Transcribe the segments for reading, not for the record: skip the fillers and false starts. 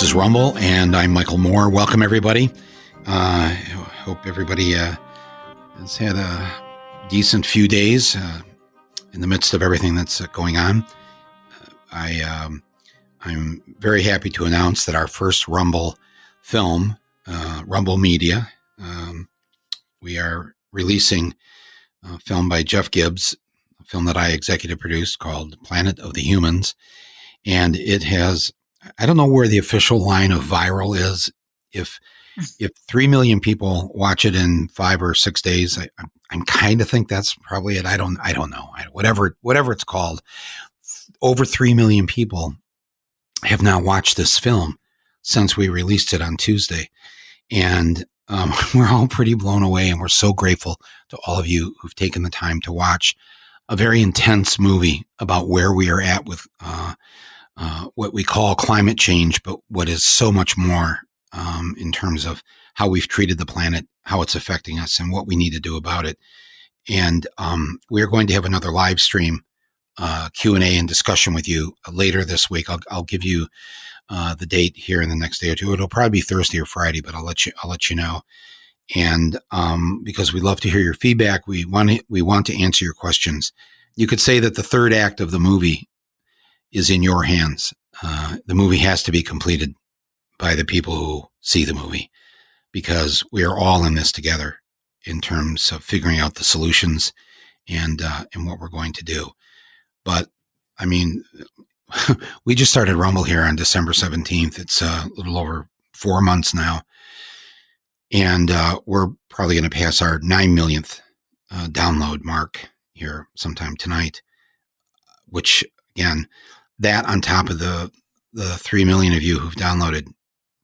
This is Rumble, and I'm Michael Moore. Welcome, everybody. I hope everybody has had a decent few days in the midst of everything that's going on. I'm very happy to announce that our first Rumble film, Rumble Media, we are releasing a film by Jeff Gibbs, a film that I executive produced called Planet of the Humans. And it has, I don't know where the official line of viral is. If 3 million people watch it in 5 or 6 days, I kind of think that's probably it. I don't know. Whatever it's called, over 3 million people have now watched this film since we released it on Tuesday. And we're all pretty blown away, and we're so grateful to all of you who've taken the time to watch a very intense movie about where we are at with what we call climate change, but what is so much more in terms of how we've treated the planet, how it's affecting us, and what we need to do about it. And we're going to have another live stream Q&A and discussion with you later this week. I'll give you the date here in the next day or two. It'll probably be Thursday or Friday, but I'll let you know. And because we love to hear your feedback, we want to answer your questions. You could say that the third act of the movie is in your hands. The movie has to be completed by the people who see the movie, because we are all in this together in terms of figuring out the solutions and what we're going to do. But I mean, we just started Rumble here on December 17th. It's a little over 4 months now. And we're probably going to pass our 9 millionth download mark here sometime tonight, which again, that on top of the 3 million of you who've downloaded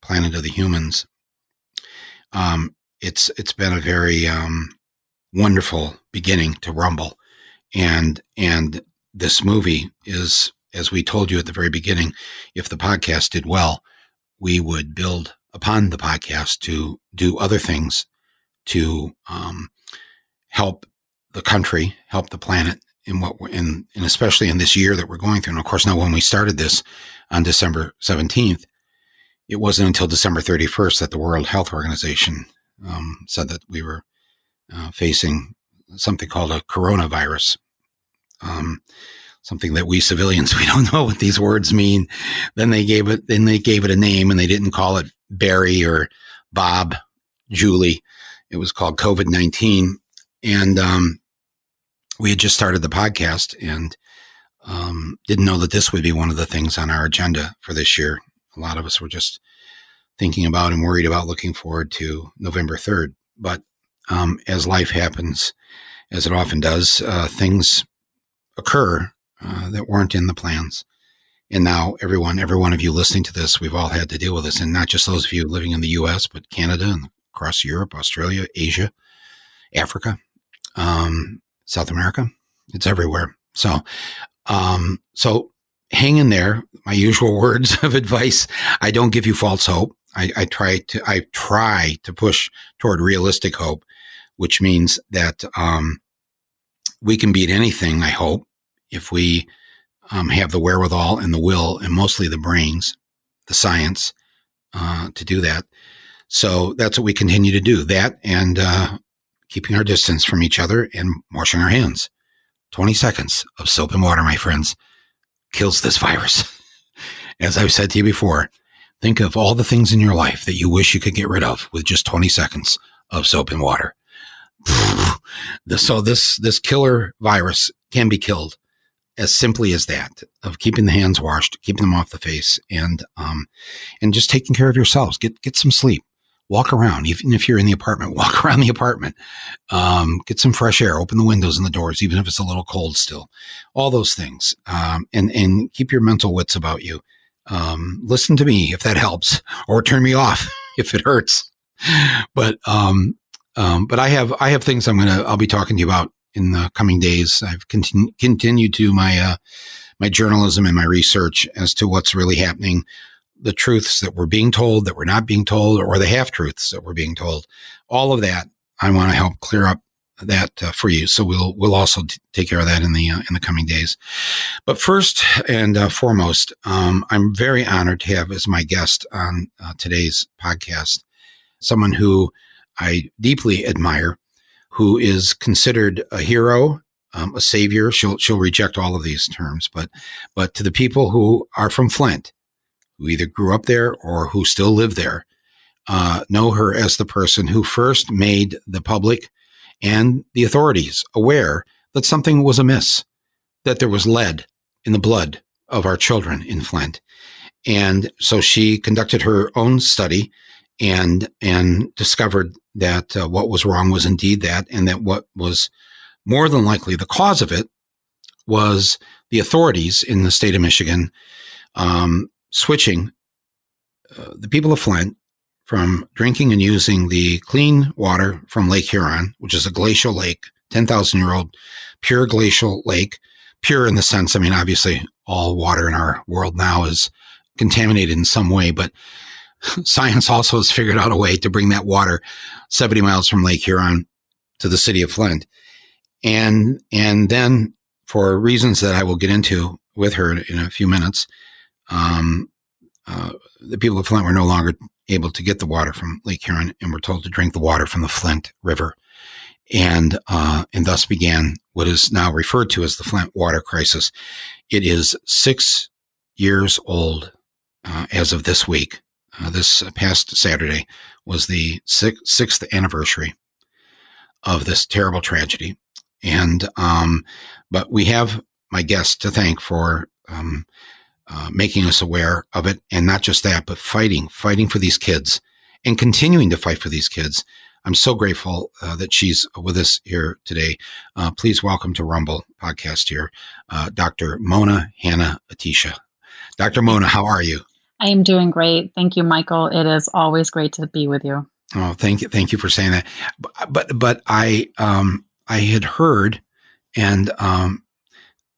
Planet of the Humans, it's been a very wonderful beginning to Rumble. And this movie is, as we told you at the very beginning, if the podcast did well, we would build upon the podcast to do other things to help the country, help the planet in what we're in, and especially in this year that we're going through. And of course, now when we started this on December 17th, it wasn't until December 31st that the World Health Organization said that we were facing something called a coronavirus. Something that we civilians, we don't know what these words mean. Then they gave it a name, and they didn't call it Barry or Bob, Julie. It was called COVID-19. And we had just started the podcast and didn't know that this would be one of the things on our agenda for this year. A lot of us were just thinking about and worried about looking forward to November 3rd. But as life happens, as it often does, things occur that weren't in the plans. And now every one of you listening to this, we've all had to deal with this. And not just those of you living in the U.S., but Canada and across Europe, Australia, Asia, Africa, South America. It's everywhere. So hang in there. My usual words of advice: I don't give you false hope. I try to push toward realistic hope, which means that we can beat anything, I hope, if we have the wherewithal and the will, and mostly the brains, the science, to do that. So that's what we continue to do. That and keeping our distance from each other and washing our hands. 20 seconds of soap and water, my friends, kills this virus. As I've said to you before, think of all the things in your life that you wish you could get rid of with just 20 seconds of soap and water. So this killer virus can be killed as simply as that, of keeping the hands washed, keeping them off the face, and just taking care of yourselves. Get some sleep. Walk around. Even if you're in the apartment, walk around the apartment. Get some fresh air. Open the windows and the doors, even if it's a little cold still. All those things. And keep your mental wits about you. Listen to me if that helps, or turn me off if it hurts. But I have things I'll be talking to you about in the coming days. I've continued to my journalism and my research as to what's really happening, the truths that we're being told, that we're not being told, or the half truths that we're being told. All of that I want to help clear up that for you. So we'll also take care of that in the coming days. But first and foremost, I'm very honored to have as my guest on today's podcast someone who I deeply admire, who is considered a hero, a savior. She'll reject all of these terms, but to the people who are from Flint, who either grew up there or who still live there, know her as the person who first made the public and the authorities aware that something was amiss, that there was lead in the blood of our children in Flint. And so she conducted her own study and discovered that what was wrong was indeed that, and that what was more than likely the cause of it was the authorities in the state of Michigan switching the people of Flint from drinking and using the clean water from Lake Huron, which is a glacial lake, 10,000-year-old pure glacial lake, pure in the sense, I mean, obviously all water in our world now is contaminated in some way, but science also has figured out a way to bring that water 70 miles from Lake Huron to the city of Flint. And then for reasons that I will get into with her in a few minutes, the people of Flint were no longer able to get the water from Lake Huron and were told to drink the water from the Flint River. And thus began what is now referred to as the Flint water crisis. It is 6 years old as of this week. This past Saturday was the sixth anniversary of this terrible tragedy. And but we have my guest to thank for making us aware of it. And not just that, but fighting for these kids and continuing to fight for these kids. I'm so grateful that she's with us here today. Please welcome to Rumble podcast here, Dr. Mona HannaAttisha. Dr. Mona, how are you? I am doing great. Thank you, Michael. It is always great to be with you. Oh, thank you. Thank you for saying that. But I had heard and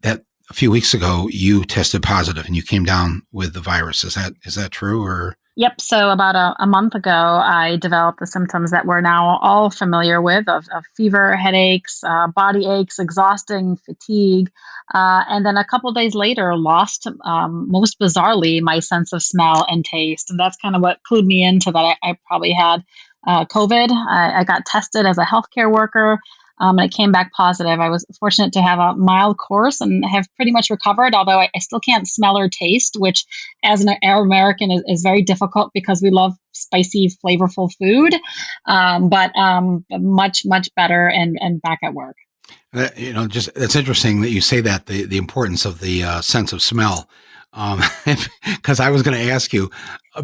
that a few weeks ago you tested positive and you came down with the virus. Is that true or? Yep. So about a month ago, I developed the symptoms that we're now all familiar with of fever, headaches, body aches, exhausting, fatigue. And then a couple of days later, lost, most bizarrely, my sense of smell and taste. And that's kind of what clued me into that I probably had COVID. I got tested as a healthcare worker. And it came back positive. I was fortunate to have a mild course and have pretty much recovered, although I still can't smell or taste, which as an American is very difficult because we love spicy, flavorful food, but much, much better and back at work. Just it's interesting that you say that, the importance of the sense of smell. Because I was going to ask you,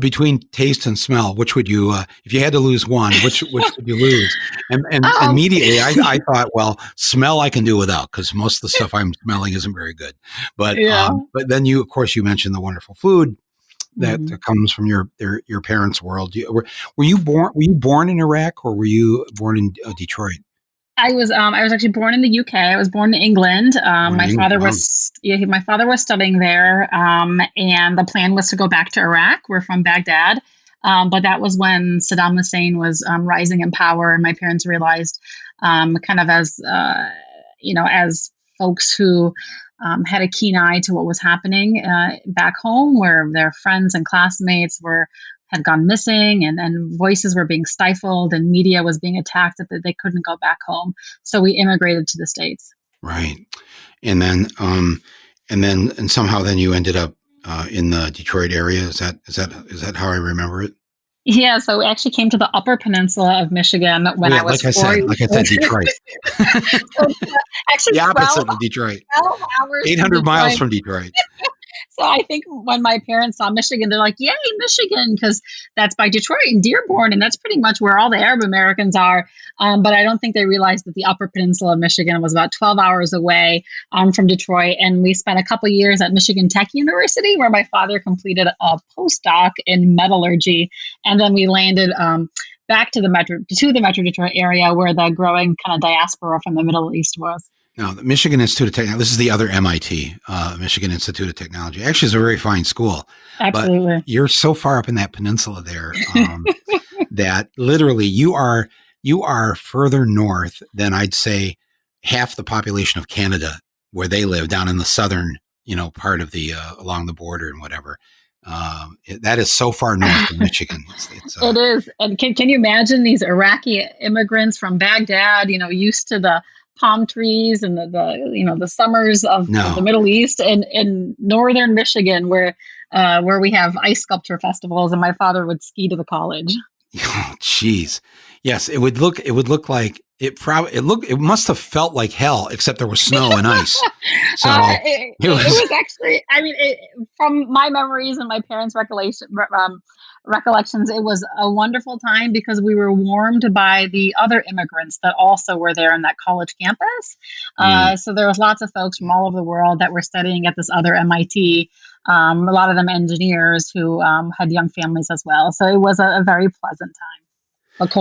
between taste and smell, which would you, if you had to lose one, which would you lose? And immediately I thought, well, smell I can do without because most of the stuff I'm smelling isn't very good. But but then of course, you mentioned the wonderful food that comes from your parents' world. Were you born in Iraq or were you born in Detroit? I was actually born in the UK. I was born in England. My father was studying there, and the plan was to go back to Iraq. We're from Baghdad, but that was when Saddam Hussein was rising in power, and my parents realized, kind of as as folks who had a keen eye to what was happening back home, where their friends and classmates had gone missing and voices were being stifled and media was being attacked, that they couldn't go back home. So we immigrated to the States. Right. And then somehow then you ended up in the Detroit area. Is that how I remember it? Yeah. So we actually came to the Upper Peninsula of Michigan when I was 4 years old. Like I said, Detroit. Actually, the opposite of Detroit. 800 miles from Detroit. So I think when my parents saw Michigan, they're like, yay, Michigan, because that's by Detroit and Dearborn. And that's pretty much where all the Arab Americans are. But I don't think they realized that the Upper Peninsula of Michigan was about 12 hours away from Detroit. And we spent a couple years at Michigan Tech University, where my father completed a postdoc in metallurgy. And then we landed back to the Metro Detroit area, where the growing kind of diaspora from the Middle East was. Now, the Michigan Institute of Technology, this is the other MIT, Michigan Institute of Technology. Actually, it's a very fine school. Absolutely. But you're so far up in that peninsula there that literally you are you are further north than I'd say half the population of Canada, where they live down in the southern, part of the along the border and whatever. That is so far north of Michigan. It is. And can you imagine these Iraqi immigrants from Baghdad, used to the palm trees and the summers of the Middle East, and in northern Michigan, where we have ice sculpture festivals, and my father would ski to the college. Oh, geez. Yes, it would look like it must have felt like hell, except there was snow and ice. So it was actually, from my memories and my parents' recollections, it was a wonderful time because we were warmed by the other immigrants that also were there in that college campus. So there was lots of folks from all over the world that were studying at this other MIT. A lot of them engineers who had young families as well. So it was a very pleasant time.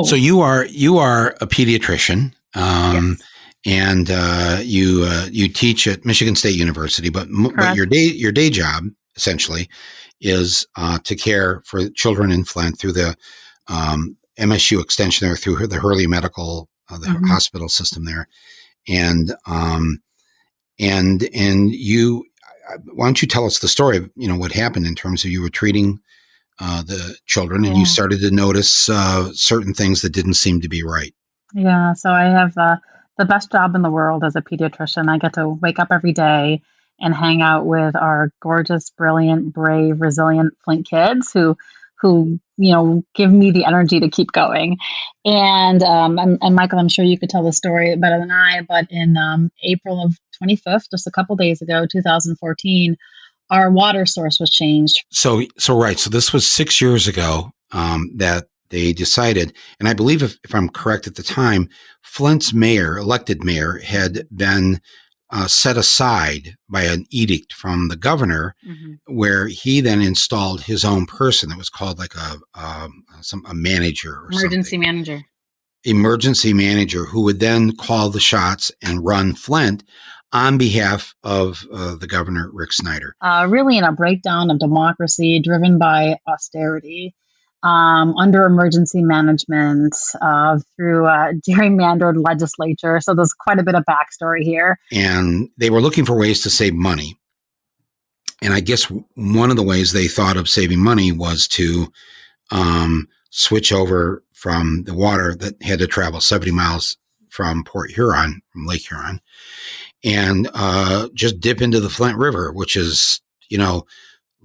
So you are a pediatrician, yes. And you teach at Michigan State University, but your day job essentially is to care for children in Flint through the MSU extension there, through the Hurley Medical hospital system there, and you. Why don't you tell us the story of what happened in terms of you were treating the children, and you started to notice certain things that didn't seem to be right. Yeah, so I have the best job in the world as a pediatrician. I get to wake up every day and hang out with our gorgeous, brilliant, brave, resilient Flint kids who give me the energy to keep going. And Michael, I'm sure you could tell the story better than I, but in April of 25th, just a couple days ago, 2014, our water source was changed. So right. So this was 6 years ago that they decided, and I believe if I'm correct at the time, Flint's elected mayor, had been set aside by an edict from the governor, where he then installed his own person that was called like a manager or emergency manager. Emergency manager, who would then call the shots and run Flint on behalf of the governor, Rick Snyder. Really in a breakdown of democracy driven by austerity, under emergency management, through a gerrymandered legislature. So there's quite a bit of backstory here. And they were looking for ways to save money. And I guess one of the ways they thought of saving money was to switch over from the water that had to travel 70 miles from Port Huron, from Lake Huron, and just dip into the Flint River, which is,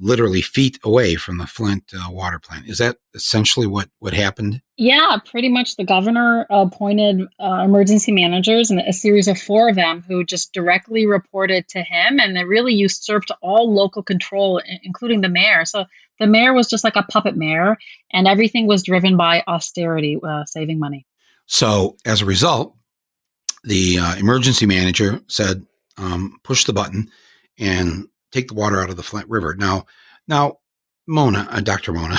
literally feet away from the Flint water plant. Is that essentially what happened? Yeah, pretty much. The governor appointed emergency managers, and a series of 4 of them who just directly reported to him, and they really usurped all local control, including the mayor. So the mayor was just like a puppet mayor, and everything was driven by austerity, saving money. So as a result, the emergency manager said, push the button and take the water out of the Flint River. Now, Mona, Dr. Mona.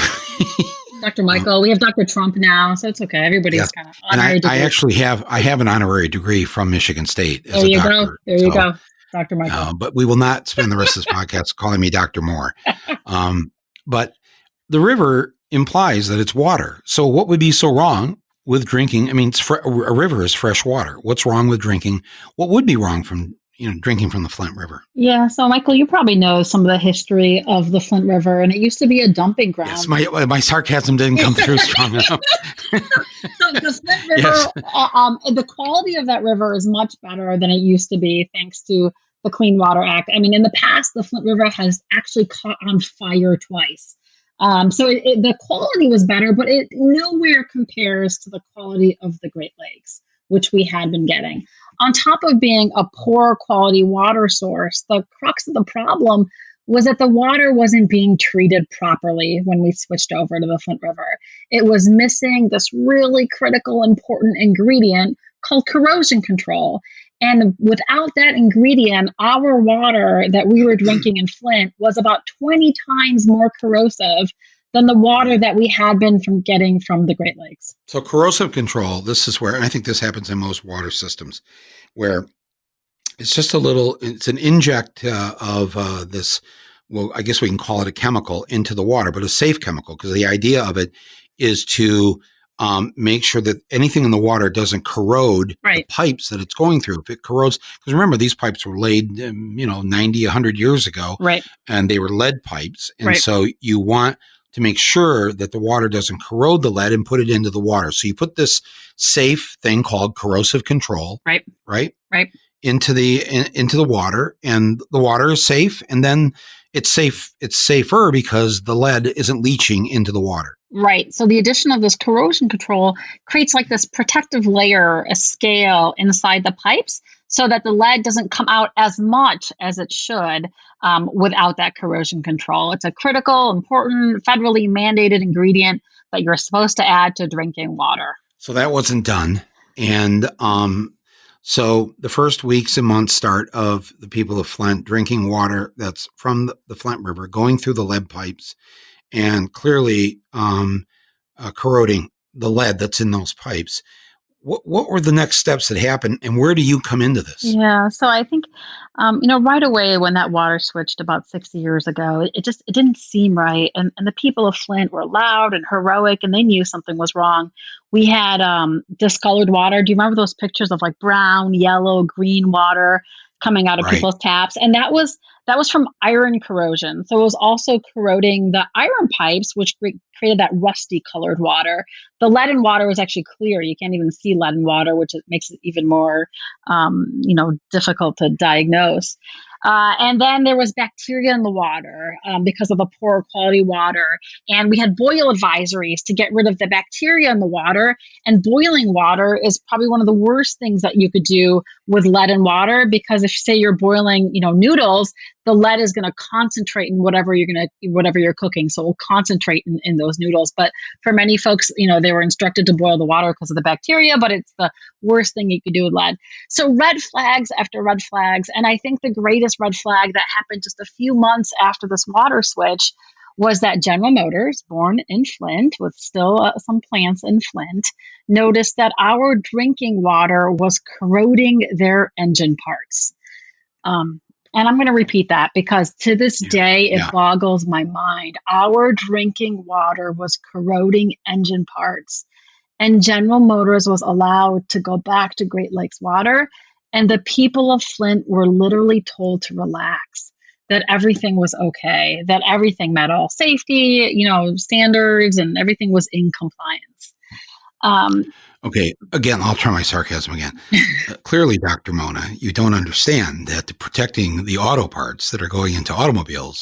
Dr. Michael, we have Dr. Trump now, so it's okay. Everybody's kind of honorary. And I actually have an honorary degree from Michigan State as a doctor. There you go, Dr. Michael. But we will not spend the rest of this podcast calling me Dr. Moore. But the river implies that it's water. So what would be so wrong with drinking? I mean, a river is fresh water. What's wrong with drinking? What would be wrong from drinking from the Flint River? Yeah. So, Michael, you probably know some of the history of the Flint River, and it used to be a dumping ground. Yes, my sarcasm didn't come through strong enough. So the Flint River, the quality of that river is much better than it used to be, thanks to the Clean Water Act. I mean, in the past, the Flint River has actually caught on fire twice. So the quality was better, but it nowhere compares to the quality of the Great Lakes, which we had been getting. On top of being a poor quality water source, the crux of the problem was that the water wasn't being treated properly when we switched over to the Flint River. It was missing this really critical, important ingredient called corrosion control. And without that ingredient, our water that we were drinking in Flint was about 20 times more corrosive than the water that we had been getting from the Great Lakes. So corrosive control, this is where, and I think this happens in most water systems, where it's just it's an inject of this, well, I guess we can call it a chemical into the water, but a safe chemical, because the idea of it is to make sure that anything in the water doesn't corrode the pipes that it's going through. If it corrodes, because remember, these pipes were laid, 90, 100 years ago, and they were lead pipes. And so you want to make sure that the water doesn't corrode the lead and put it into the water. So you put this safe thing called corrosive control, into the water, and the water is safe. And then it's safer because the lead isn't leaching into the water. Right. So the addition of this corrosion control creates like this protective layer, a scale inside the pipes, so that the lead doesn't come out as much as it should without that corrosion control. It's a critical, important, federally mandated ingredient that you're supposed to add to drinking water. So that wasn't done. And so the first weeks and months start of the people of Flint drinking water that's from the Flint River, going through the lead pipes, and clearly corroding the lead that's in those pipes. What were the next steps that happened, and where do you come into this? Yeah, so I think, right away when that water switched about 60 years ago, it didn't seem right. And the people of Flint were loud and heroic, and they knew something was wrong. We had discolored water. Do you remember those pictures of like brown, yellow, green water coming out of people's taps? And that was from iron corrosion. So it was also corroding the iron pipes, which created that rusty colored water. The lead in water was actually clear. You can't even see lead in water, which makes it even more, difficult to diagnose. And then there was bacteria in the water because of the poor quality water. And we had boil advisories to get rid of the bacteria in the water. And boiling water is probably one of the worst things that you could do with lead in water, because if, say, you're boiling, noodles, the lead is going to concentrate in whatever you're cooking. So it will concentrate in those noodles. But for many folks, they were instructed to boil the water because of the bacteria, but it's the worst thing you could do with lead. So red flags after red flags. And I think the greatest red flag that happened just a few months after this water switch was that General Motors, born in Flint, with still some plants in Flint, noticed that our drinking water was corroding their engine parts. And I'm going to repeat that because to this day, it boggles my mind. Our drinking water was corroding engine parts, and General Motors was allowed to go back to Great Lakes Water. And the people of Flint were literally told to relax, that everything was okay, that everything met all safety, standards, and everything was in compliance. Okay, again, I'll try my sarcasm again. Clearly, Dr. Mona, you don't understand that protecting the auto parts that are going into automobiles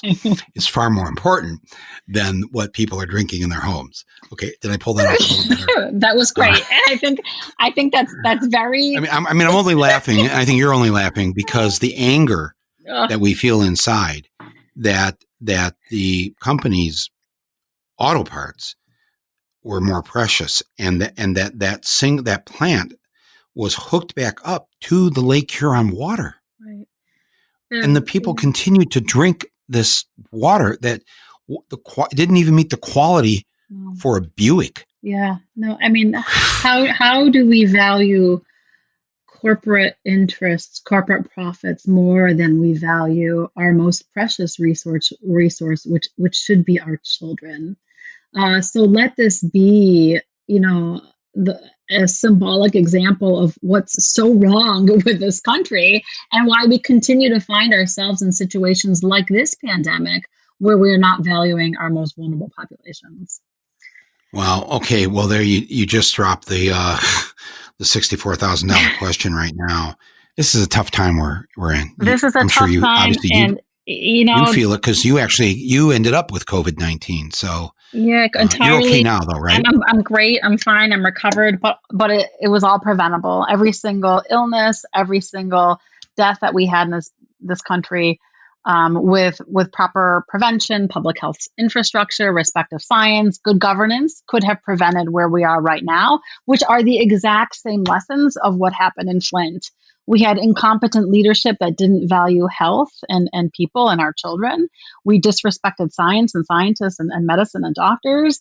is far more important than what people are drinking in their homes. Okay, did I pull that off a little better? That was great. And I think that's very... I'm only laughing. I think you're only laughing because the anger that we feel inside that the company's auto parts were more precious, and that plant was hooked back up to the Lake Huron water, and the people continued to drink this water that didn't even meet the quality for a Buick. Yeah, no, how do we value corporate interests, corporate profits more than we value our most precious resource, which should be our children? So let this be, a symbolic example of what's so wrong with this country and why we continue to find ourselves in situations like this pandemic where we're not valuing our most vulnerable populations. Wow. Okay. Well, there you just dropped the $64,000 question right now. This is a tough time we're in. This is a tough time, obviously and you feel it because you ended up with COVID-19. So yeah, entirely. You're okay now, though, right? I'm great. I'm fine. I'm recovered. But it was all preventable. Every single illness, every single death that we had in this country, with proper prevention, public health infrastructure, respect of science, good governance, could have prevented where we are right now, which are the exact same lessons of what happened in Flint. We had incompetent leadership that didn't value health and people and our children. We disrespected science and scientists and medicine and doctors.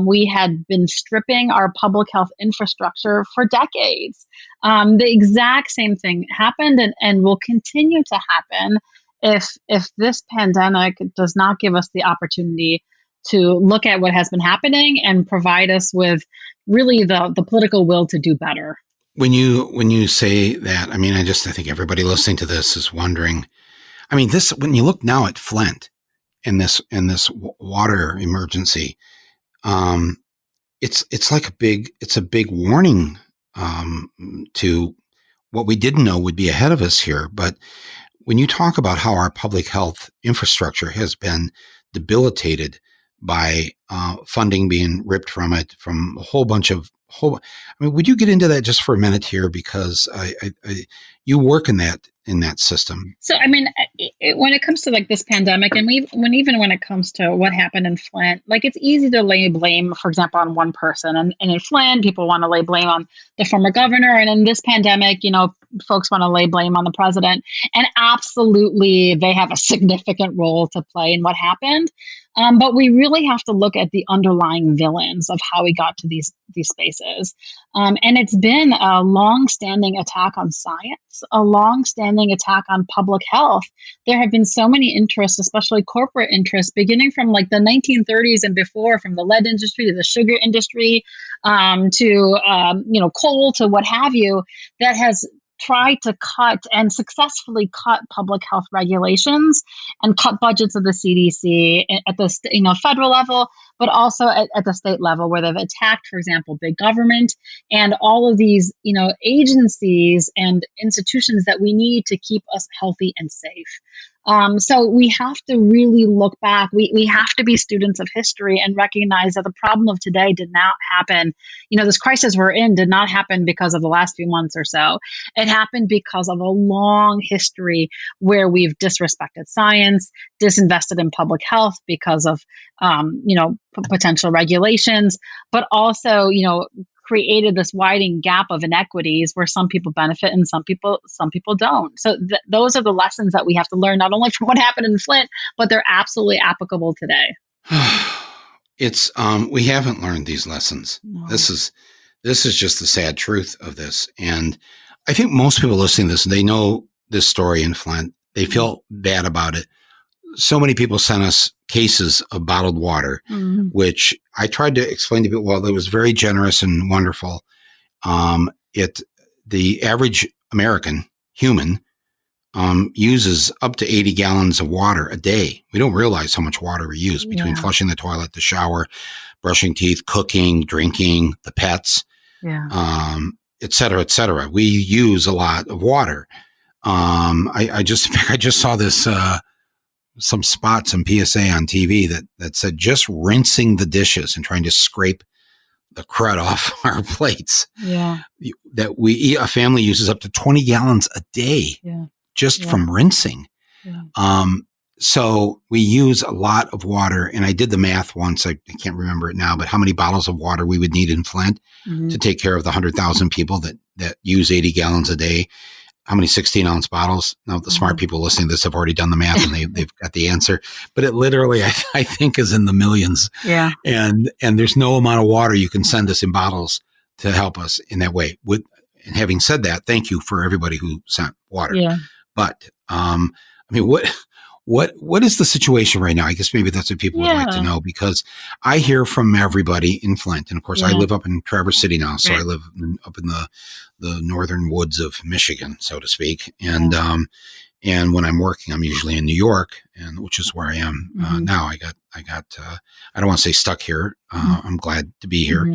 We had been stripping our public health infrastructure for decades. The exact same thing happened and will continue to happen if this pandemic does not give us the opportunity to look at what has been happening and provide us with really the political will to do better. When you say that, I mean, I think everybody listening to this is wondering. I mean, when you look now at Flint and this water emergency, it's like a big warning to what we didn't know would be ahead of us here. But when you talk about how our public health infrastructure has been debilitated by funding being ripped from it, from a whole bunch of I mean, would you get into that just for a minute here? Because you work in that system. So, I mean, when it comes to like this pandemic, and even when it comes to what happened in Flint, like it's easy to lay blame, for example, on one person. And in Flint, people want to lay blame on the former governor. And in this pandemic, folks want to lay blame on the president. And absolutely, they have a significant role to play in what happened. But we really have to look at the underlying villains of how we got to these spaces. And it's been a long-standing attack on science, a long-standing attack on public health. There have been so many interests, especially corporate interests, beginning from like the 1930s and before, from the lead industry to the sugar industry, to coal, to what have you, that has tried to cut and successfully cut public health regulations and cut budgets of the CDC at the federal level, but also at the state level, where they've attacked, for example, big government and all of these agencies and institutions that we need to keep us healthy and safe. So we have to really look back. We have to be students of history and recognize that the problem of today did not happen. This crisis we're in did not happen because of the last few months or so. It happened because of a long history where we've disrespected science, disinvested in public health because of, potential regulations, but also, created this widening gap of inequities where some people benefit and some people don't. So those are the lessons that we have to learn, not only from what happened in Flint, but they're absolutely applicable today. It's we haven't learned these lessons. No. This is just the sad truth of this. And I think most people listening to this, they know this story in Flint. They feel bad about it. So many people sent us cases of bottled water, which I tried to explain to people. Well, it was very generous and wonderful. The average American human uses up to 80 gallons of water a day. We don't realize how much water we use between flushing the toilet, the shower, brushing teeth, cooking, drinking, the pets, et cetera, et cetera. We use a lot of water. I just saw this, some spots, some PSA on TV that said just rinsing the dishes and trying to scrape the crud off our plates. Yeah. That a family uses up to 20 gallons a day just from rinsing. Yeah. So we use a lot of water, and I did the math once. I can't remember it now, but how many bottles of water we would need in Flint to take care of the 100,000 people that use 80 gallons a day. How many 16-ounce bottles? Now, the smart people listening to this have already done the math and they've got the answer. But it literally, I think, is in the millions. Yeah. And there's no amount of water you can send us in bottles to help us in that way. And having said that, thank you for everybody who sent water. Yeah. But I mean, what is the situation right now? I guess maybe that's what people would like to know, because I hear from everybody in Flint. And of course, I live up in Traverse City now. So I live up in the northern woods of Michigan, so to speak. And when I'm working, I'm usually in New York, and which is where I am now. I got I don't want to say stuck here. I'm glad to be here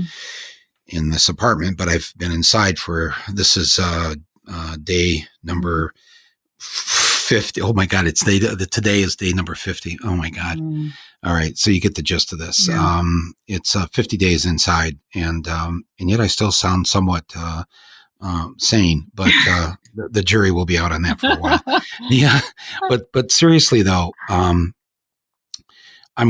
in this apartment, but I've been inside this is day number 50. Oh my God. Today is day number 50. Oh my God. All right. So you get the gist of this. Yeah. It's 50 days inside, and yet I still sound somewhat sane, but the jury will be out on that for a while. Yeah. But seriously though, I'm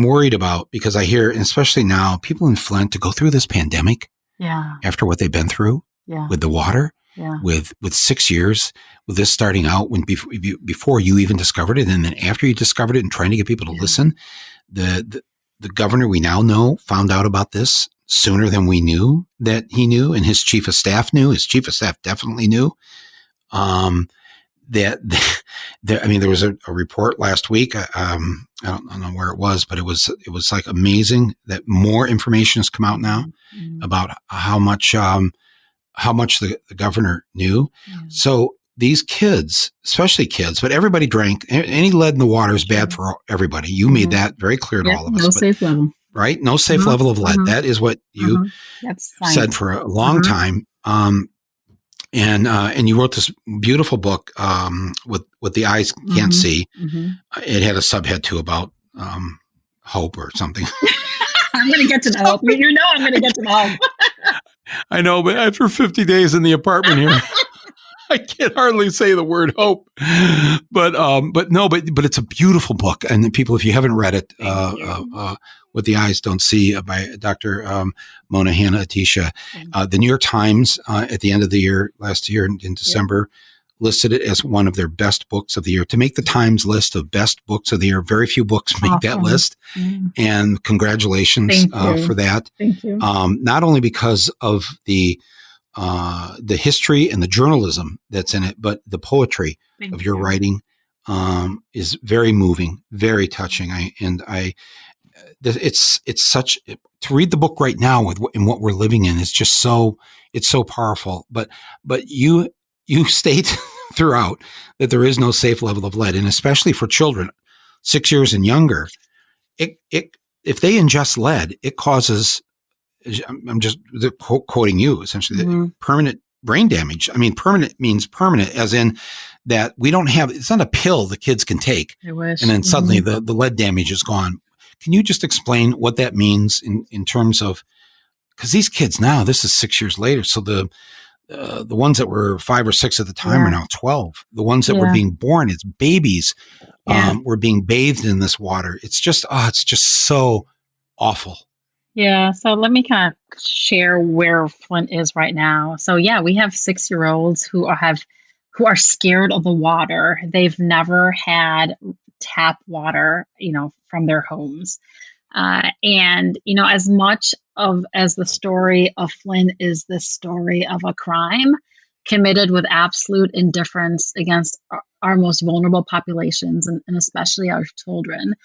worried about, because I hear, especially now, people in Flint to go through this pandemic after what they've been through with the water. Yeah. With 6 years, with this starting out before you even discovered it, and then after you discovered it and trying to get people to listen, the governor we now know found out about this sooner than we knew that he knew, and his chief of staff knew. His chief of staff definitely knew. that I mean, there was a report last week. I don't know where it was, but it was like amazing that more information has come out now about how much the governor knew. Yeah. So these kids, especially kids, but everybody drank. Any lead in the water is bad for everybody. You made that very clear to all of us. No safe level. Right? No safe level of lead. That is what you said for a long time. And you wrote this beautiful book with the eyes can't see. It had a subhead too about hope or something. I'm going to get to the hope. You know I'm going to get to the hope. I know, but after 50 days in the apartment here, I can't hardly say the word hope. But it's a beautiful book. And people, if you haven't read it, What the Eyes Don't See by Dr. Mona HannaAttisha. The New York Times at the end of the year, last year in December, listed it as one of their best books of the year. To make the Times list of best books of the year, very few books make that list. And congratulations for that. Thank you. Not only because of the history and the journalism that's in it, but the poetry of your writing is very moving, very touching. It's such to read the book right now in what we're living in is just it's so powerful. But you state throughout that there is no safe level of lead, and especially for children 6 years and younger, if they ingest lead, it causes. I'm just quoting you essentially permanent brain damage. I mean, permanent means permanent, as in that we don't have. It's not a pill the kids can take, and then suddenly the lead damage is gone. Can you just explain what that means in terms of, because these kids now, this is 6 years later. So the ones that were 5 or 6 at the time are now 12. The ones that were being born as babies were being bathed in this water. It's just so awful. Yeah. So let me kind of share where Flint is right now. So we have 6-year-olds who are scared of the water. They've never had tap water, from their homes. And as much as the story of Flint is the story of a crime committed with absolute indifference against our most vulnerable populations, and especially our children,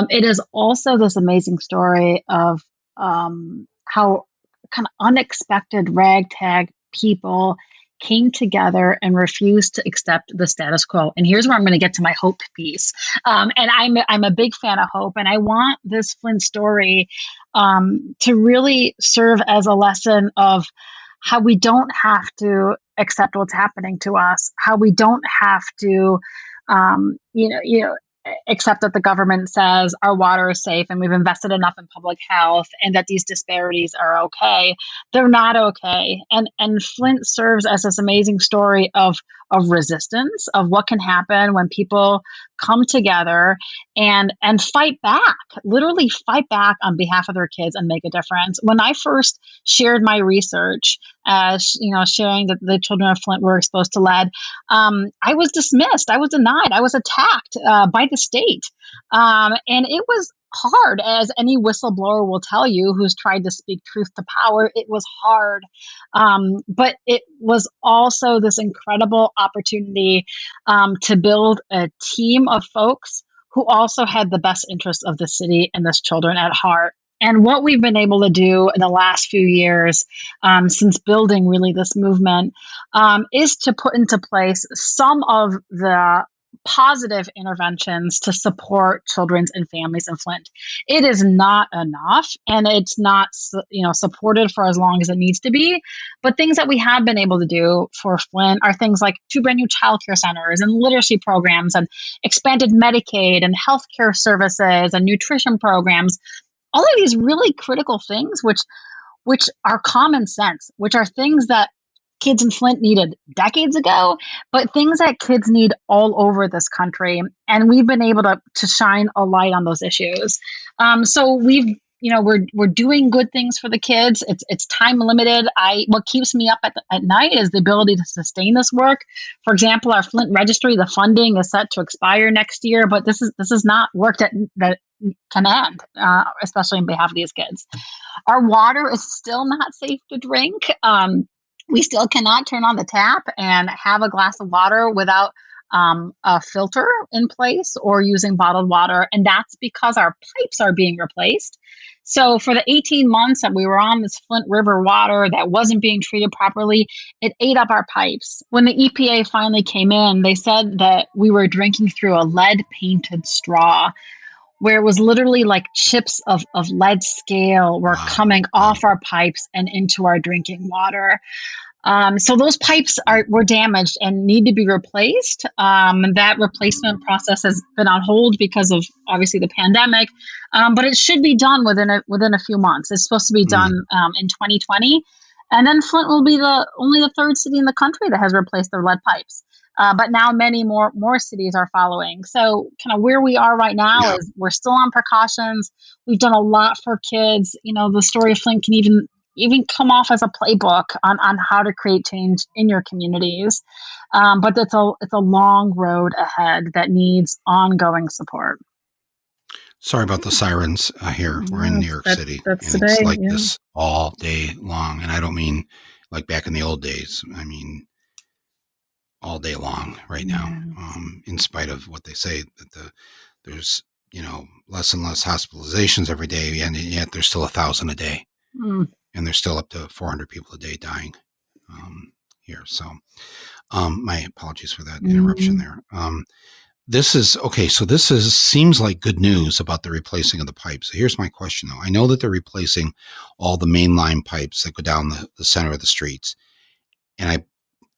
it is also this amazing story of how kind of unexpected ragtag people came together and refused to accept the status quo. And here's where I'm going to get to my hope piece. And I'm a big fan of hope, and I want this Flint story to really serve as a lesson of how we don't have to accept what's happening to us, how we don't have to, accept that the government says our water is safe and we've invested enough in public health and that these disparities are okay. They're not okay. And Flint serves as this amazing story of resistance, of what can happen when people come together and fight back, literally fight back on behalf of their kids and make a difference. When I first shared my research, sharing that the children of Flint were exposed to lead, I was dismissed. I was denied. I was attacked by the state. And it was hard, as any whistleblower will tell you who's tried to speak truth to power. It was hard. But it was also this incredible opportunity to build a team of folks who also had the best interests of the city and this children at heart. And what we've been able to do in the last few years, since building really this movement, is to put into place some of the positive interventions to support children and families in Flint. It is not enough, and it's not supported for as long as it needs to be. But things that we have been able to do for Flint are things like 2 brand new childcare centers and literacy programs and expanded Medicaid and healthcare services and nutrition programs. All of these really critical things, which are common sense, which are things that kids in Flint needed decades ago, but things that kids need all over this country. And we've been able to shine a light on those issues. So we're doing good things for the kids. It's time limited. What keeps me up at night is the ability to sustain this work. For example, our Flint registry, the funding is set to expire next year, but this is not work that can end, especially on behalf of these kids. Our water is still not safe to drink. We still cannot turn on the tap and have a glass of water without a filter in place or using bottled water. And that's because our pipes are being replaced. So for the 18 months that we were on this Flint River water that wasn't being treated properly, it ate up our pipes. When the EPA finally came in, they said that we were drinking through a lead painted straw, where it was literally like chips of lead scale were coming off our pipes and into our drinking water. So those pipes were damaged and need to be replaced. That replacement process has been on hold because of obviously the pandemic, but it should be done within a few months. It's supposed to be done in 2020, and then Flint will be only the third city in the country that has replaced their lead pipes. But now many more cities are following. So kind of where we are right now is we're still on precautions. We've done a lot for kids. The story of Flint can even come off as a playbook on how to create change in your communities. But it's a long road ahead that needs ongoing support. Sorry about the sirens here. We're in New York City. That's and today, it's like this all day long. And I don't mean like back in the old days. I mean all day long right now, in spite of what they say that there's, less and less hospitalizations every day, and yet there's still 1,000 a day. And there's still up to 400 people a day dying here. So my apologies for that interruption there. This is okay. So seems like good news about the replacing of the pipes. So here's my question though. I know that they're replacing all the mainline pipes that go down the center of the streets. And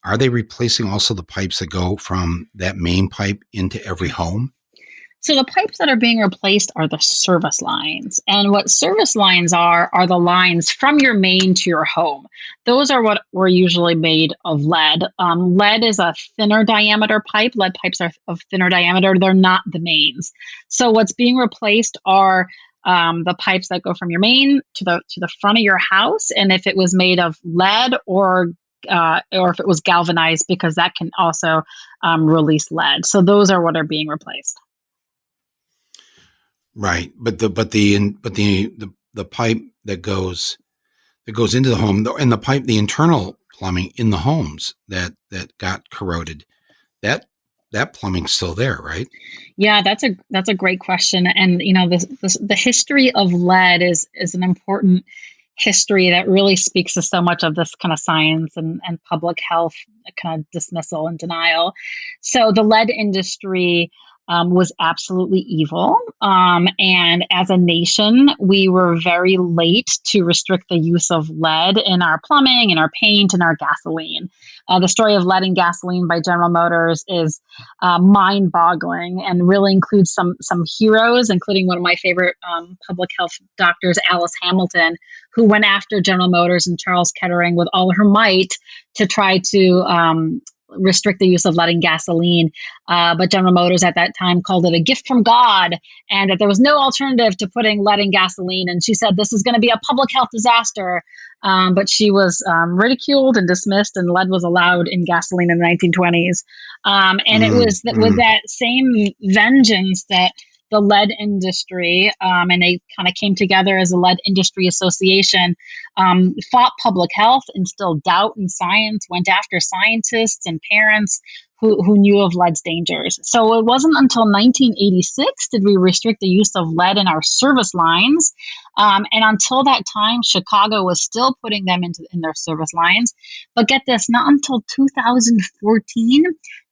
are they replacing also the pipes that go from that main pipe into every home? So the pipes that are being replaced are the service lines. And what service lines are the lines from your main to your home. Those are what were usually made of lead. Lead is a thinner diameter pipe. Lead pipes are of thinner diameter. They're not the mains. So what's being replaced are the pipes that go from your main to the front of your house. And if it was made of lead or if it was galvanized, because that can also release lead. So those are what are being replaced. Right, but the pipe that goes into the home, and the internal plumbing in the homes that got corroded, that plumbing's still there, right? Yeah, that's a great question, and the history of lead is an important history that really speaks to so much of this kind of science and public health kind of dismissal and denial. So the lead industry was absolutely evil. And as a nation, we were very late to restrict the use of lead in our plumbing, in our paint, and our gasoline. The story of lead and gasoline by General Motors is mind-boggling and really includes some heroes, including one of my favorite public health doctors, Alice Hamilton, who went after General Motors and Charles Kettering with all her might to try to restrict the use of lead in gasoline. But General Motors at that time called it a gift from God, and that there was no alternative to putting lead in gasoline. And she said, this is going to be a public health disaster. But she was ridiculed and dismissed, and lead was allowed in gasoline in the 1920s. And it was with that same vengeance that the lead industry, and they kind of came together as a lead industry association, fought public health, instilled doubt in science, went after scientists and parents who knew of lead's dangers. So it wasn't until 1986 did we restrict the use of lead in our service lines. And until that time, Chicago was still putting them in their service lines. But get this, not until 2014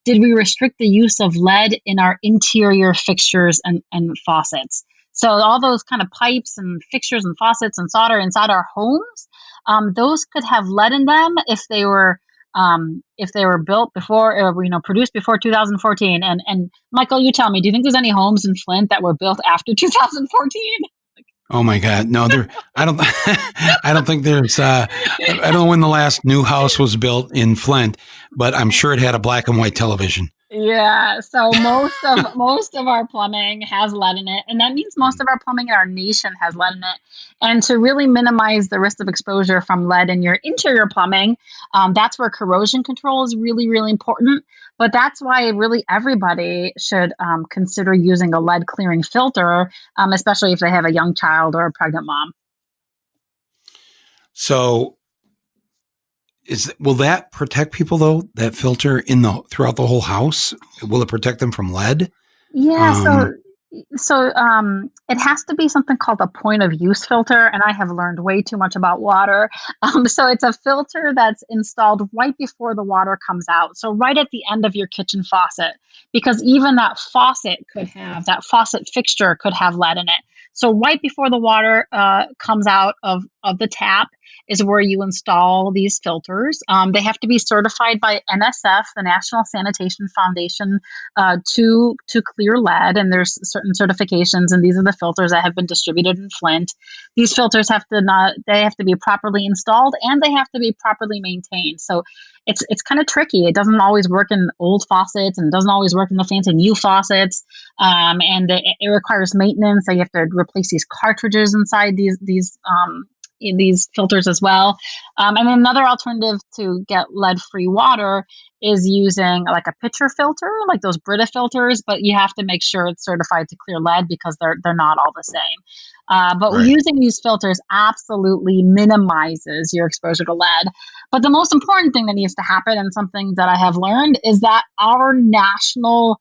did we restrict the use of lead in our interior fixtures and faucets. So all those kind of pipes and fixtures and faucets and solder inside our homes, those could have lead in them if they were built before, or, produced before 2014. And Michael, you tell me, do you think there's any homes in Flint that were built after 2014? Oh my God, no! I don't. I don't think there's. I don't know when the last new house was built in Flint, but I'm sure it had a black and white television. Yeah, so most of our plumbing has lead in it, and that means most of our plumbing in our nation has lead in it. And to really minimize the risk of exposure from lead in your interior plumbing, that's where corrosion control is really, really important. But that's why really everybody should consider using a lead clearing filter, especially if they have a young child or a pregnant mom. So Will that protect people though? That filter throughout the whole house? Will it protect them from lead? Yeah, Um, it has to be something called a point of use filter, and I have learned way too much about water. So it's a filter that's installed right before the water comes out, so right at the end of your kitchen faucet, because even that faucet fixture could have lead in it. So right before the water comes out of the tap is where you install these filters. They have to be certified by NSF, the National Sanitation Foundation, to clear lead, and there's certain certifications, and these are the filters that have been distributed in Flint. These filters have to be properly installed, and they have to be properly maintained. So it's kind of tricky. It doesn't always work in old faucets, and it doesn't always work in the fancy new faucets, and it requires maintenance. So you have to replace these cartridges inside these filters as well. And another alternative to get lead-free water is using like a pitcher filter, like those Brita filters, but you have to make sure it's certified to clear lead because they're not all the same. But right. using these filters absolutely minimizes your exposure to lead. But the most important thing that needs to happen, and something that I have learned, is that our national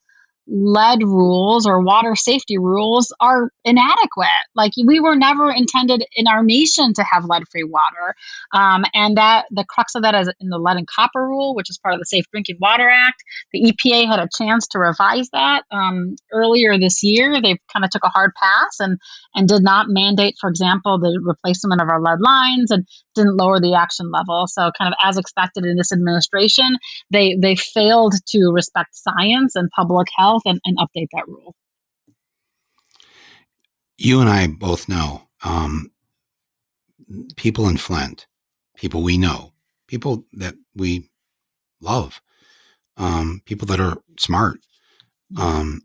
lead rules or water safety rules are inadequate. Like, we were never intended in our nation to have lead-free water. And that the crux of that is in the lead and copper rule, which is part of the Safe Drinking Water Act. The EPA had a chance to revise that earlier this year. They kind of took a hard pass and did not mandate, for example, the replacement of our lead lines, and didn't lower the action level. So kind of as expected in this administration, they failed to respect science and public health and update that rule. You and I both know people in Flint, people we know, people that we love, people that are smart. I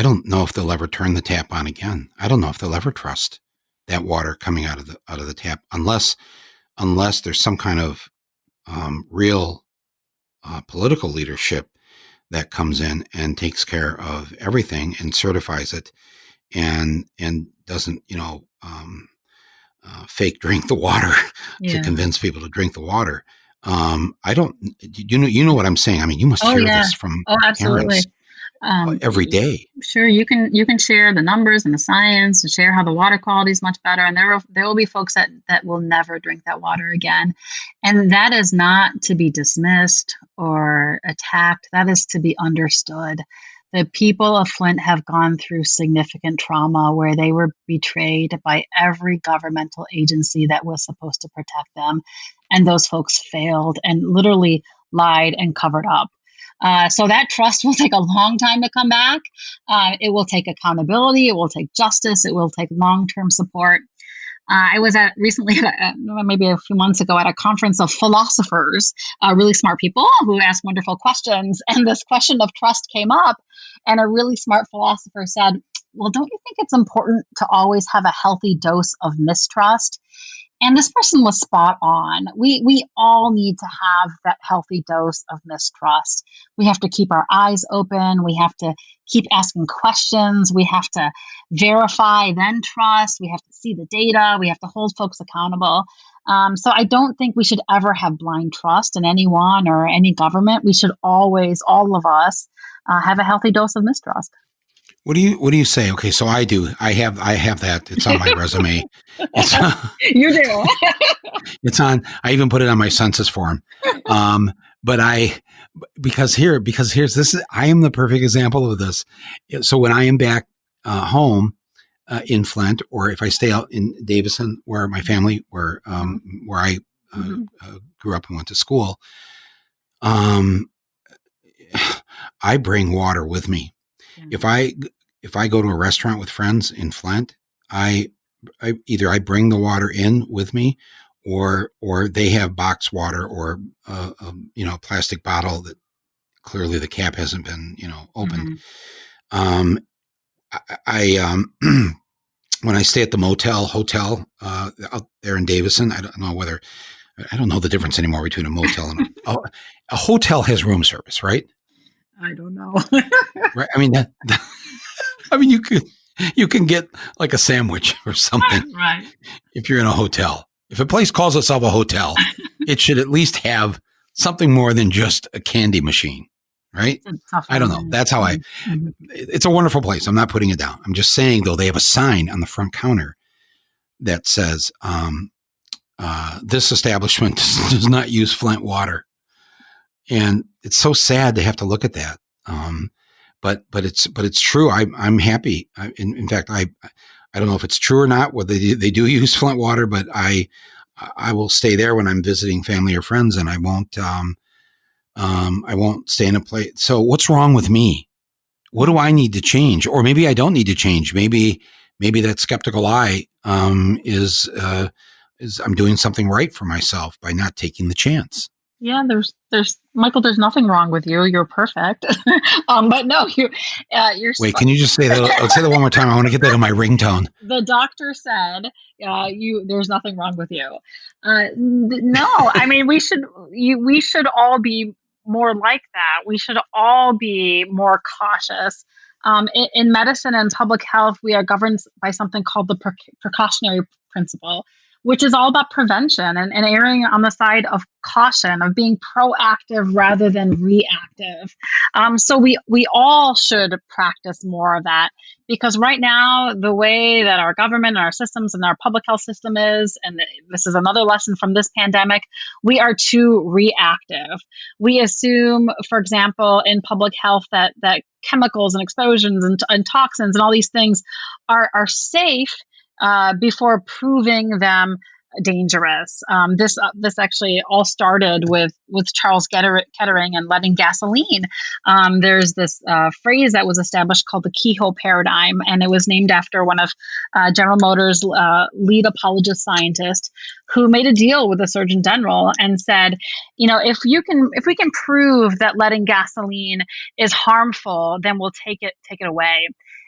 don't know if they'll ever turn the tap on again. I don't know if they'll ever trust that water coming out of the tap unless there's some kind of real political leadership that comes in and takes care of everything and certifies it and doesn't fake drink the water to convince people to drink the water. I don't. You know what I'm saying? I mean, you must hear this from parents every day. Sure, you can share the numbers and the science, and share how the water quality is much better, and there will be folks that will never drink that water again, and that is not to be dismissed or attacked. That is to be understood. The people of Flint have gone through significant trauma where they were betrayed by every governmental agency that was supposed to protect them, and those folks failed and literally lied and covered up. So that trust will take a long time to come back. It will take accountability. It will take justice. It will take long-term support. I was recently, maybe a few months ago, at a conference of philosophers, really smart people who ask wonderful questions. And this question of trust came up, and a really smart philosopher said, well, don't you think it's important to always have a healthy dose of mistrust? And this person was spot on. We all need to have that healthy dose of mistrust. We have to keep our eyes open. We have to keep asking questions. We have to verify, then trust. We have to see the data. We have to hold folks accountable. So I don't think we should ever have blind trust in anyone or any government. We should always, all of us, have a healthy dose of mistrust. What do you say? Okay, so I do. I have that. It's on my resume. You do. It's on. I even put it on my census form. Because here's this. I am the perfect example of this. So when I am back home in Flint, or if I stay out in Davison, where my family, where I grew up and went to school, I bring water with me. If I go to a restaurant with friends in Flint, I either bring the water in with me, or they have box water, or a plastic bottle that clearly the cap hasn't been opened. When I stay at the hotel out there in Davison, I don't know the difference anymore between a motel and a hotel has room service, right? I don't know. Right. I mean, you can get like a sandwich or something, right? If you're in a hotel, If a place calls itself a hotel, it should at least have something more than just a candy machine, right? I don't know. That's how it's a wonderful place. I'm not putting it down. I'm just saying, though, they have a sign on the front counter that says, this establishment does not use Flint water. And it's so sad to have to look at that. But it's true. I'm happy. In fact, I don't know if it's true or not, whether they do use Flint water, but I will stay there when I'm visiting family or friends, and I won't stay in a place. So what's wrong with me? What do I need to change? Or maybe I don't need to change. Maybe that skeptical eye is I'm doing something right for myself by not taking the chance. Yeah, there's Michael, there's nothing wrong with you. You're perfect. But no, you're Wait, can you just say that? Let's say that one more time. I want to get that on my ringtone. The doctor said, there's nothing wrong with you. No, I mean, we should all be more like that. We should all be more cautious. In medicine and public health, we are governed by something called the precautionary principle, which is all about prevention and erring on the side of caution, of being proactive rather than reactive. So we all should practice more of that, because right now, the way that our government and our systems and our public health system is, and this is another lesson from this pandemic, we are too reactive. We assume, for example, in public health that chemicals and explosions and toxins and all these things are safe before proving them dangerous. This actually all started with Charles Kettering and leading gasoline. There's this phrase that was established called the keyhole paradigm, and it was named after one of General Motors' lead apologist scientists who made a deal with the Surgeon General and said, if we can prove that leading gasoline is harmful, then we'll take it away.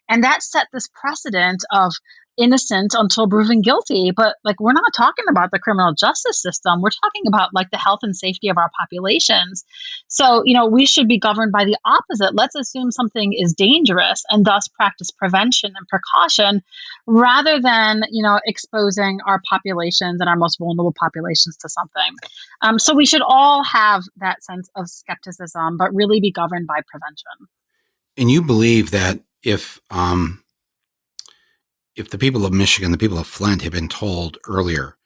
And that set this precedent of innocent until proven guilty. But we're not talking about the criminal justice system. We're talking about the health and safety of our populations. So, we should be governed by the opposite. Let's assume something is dangerous and thus practice prevention and precaution rather than, exposing our populations and our most vulnerable populations to something. So we should all have that sense of skepticism, but really be governed by prevention. And you believe that if the people of Michigan, the people of Flint had been told earlier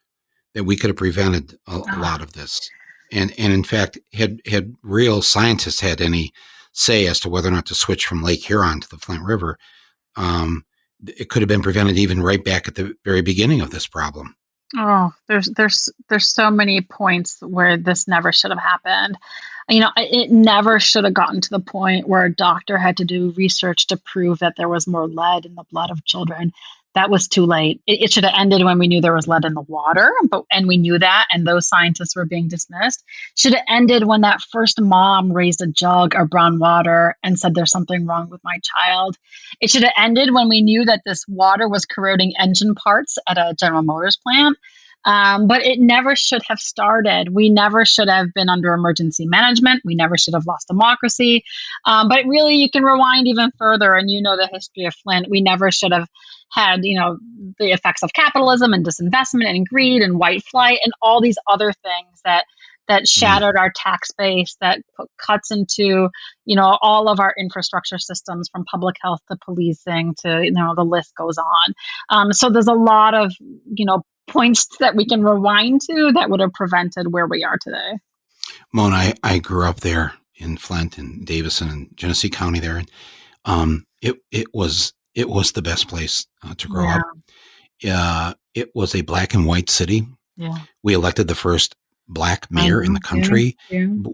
that we could have prevented a lot of this, and in fact, had real scientists had any say as to whether or not to switch from Lake Huron to the Flint River, it could have been prevented even right back at the very beginning of this problem. Oh, there's so many points where this never should have happened. It never should have gotten to the point where a doctor had to do research to prove that there was more lead in the blood of children. That was too late. It should have ended when we knew there was lead in the water, and we knew that, and those scientists were being dismissed. Should have ended when that first mom raised a jug of brown water and said, there's something wrong with my child. It should have ended when we knew that this water was corroding engine parts at a General Motors plant. But it never should have started. We never should have been under emergency management. We never should have lost democracy. But really, you can rewind even further, and the history of Flint. We never should have had, the effects of capitalism and disinvestment and greed and white flight and all these other things that shattered our tax base, that put cuts into, all of our infrastructure systems, from public health to policing to, the list goes on. So there's a lot of, points that we can rewind to that would have prevented where we are today. Mona, I grew up there in Flint and Davison and Genesee County there. And it was the best place to grow up. It was a black and white city. Yeah. We elected the first black mayor in the country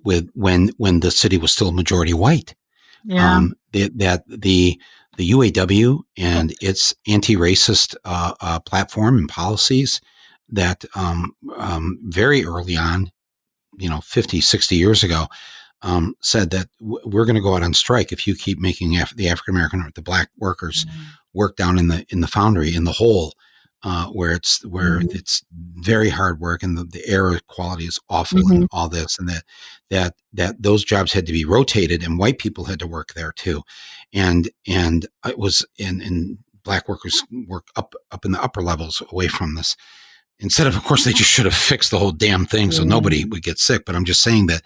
with when the city was still majority white. Yeah. The UAW and its anti-racist platform and policies that very early on, 50, 60 years ago, said that we're going to go out on strike if you keep making the African-American or the black workers work down in the foundry, in the hole, where it's very hard work and the air quality is awful and all this, and that those jobs had to be rotated and white people had to work there too. And it was, and black workers work up in the upper levels away from this. Instead of course, they just should have fixed the whole damn thing so nobody would get sick. But I'm just saying that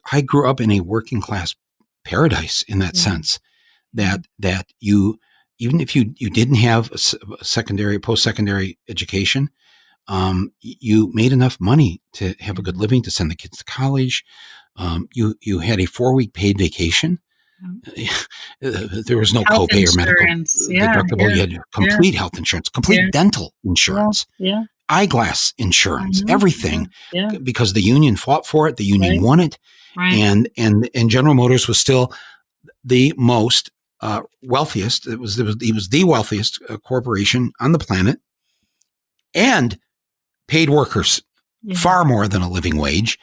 I grew up in a working class paradise in that sense. That you, even if you didn't have a post-secondary education, you made enough money to have a good living, to send the kids to college. You had a 4-week paid vacation. There was no health copay insurance. or medical deductible. You had complete health insurance, complete dental insurance, eyeglass insurance, everything, because the union fought for it. The union won it. And General Motors was still the most wealthiest. He was the wealthiest corporation on the planet, and paid workers far more than a living wage.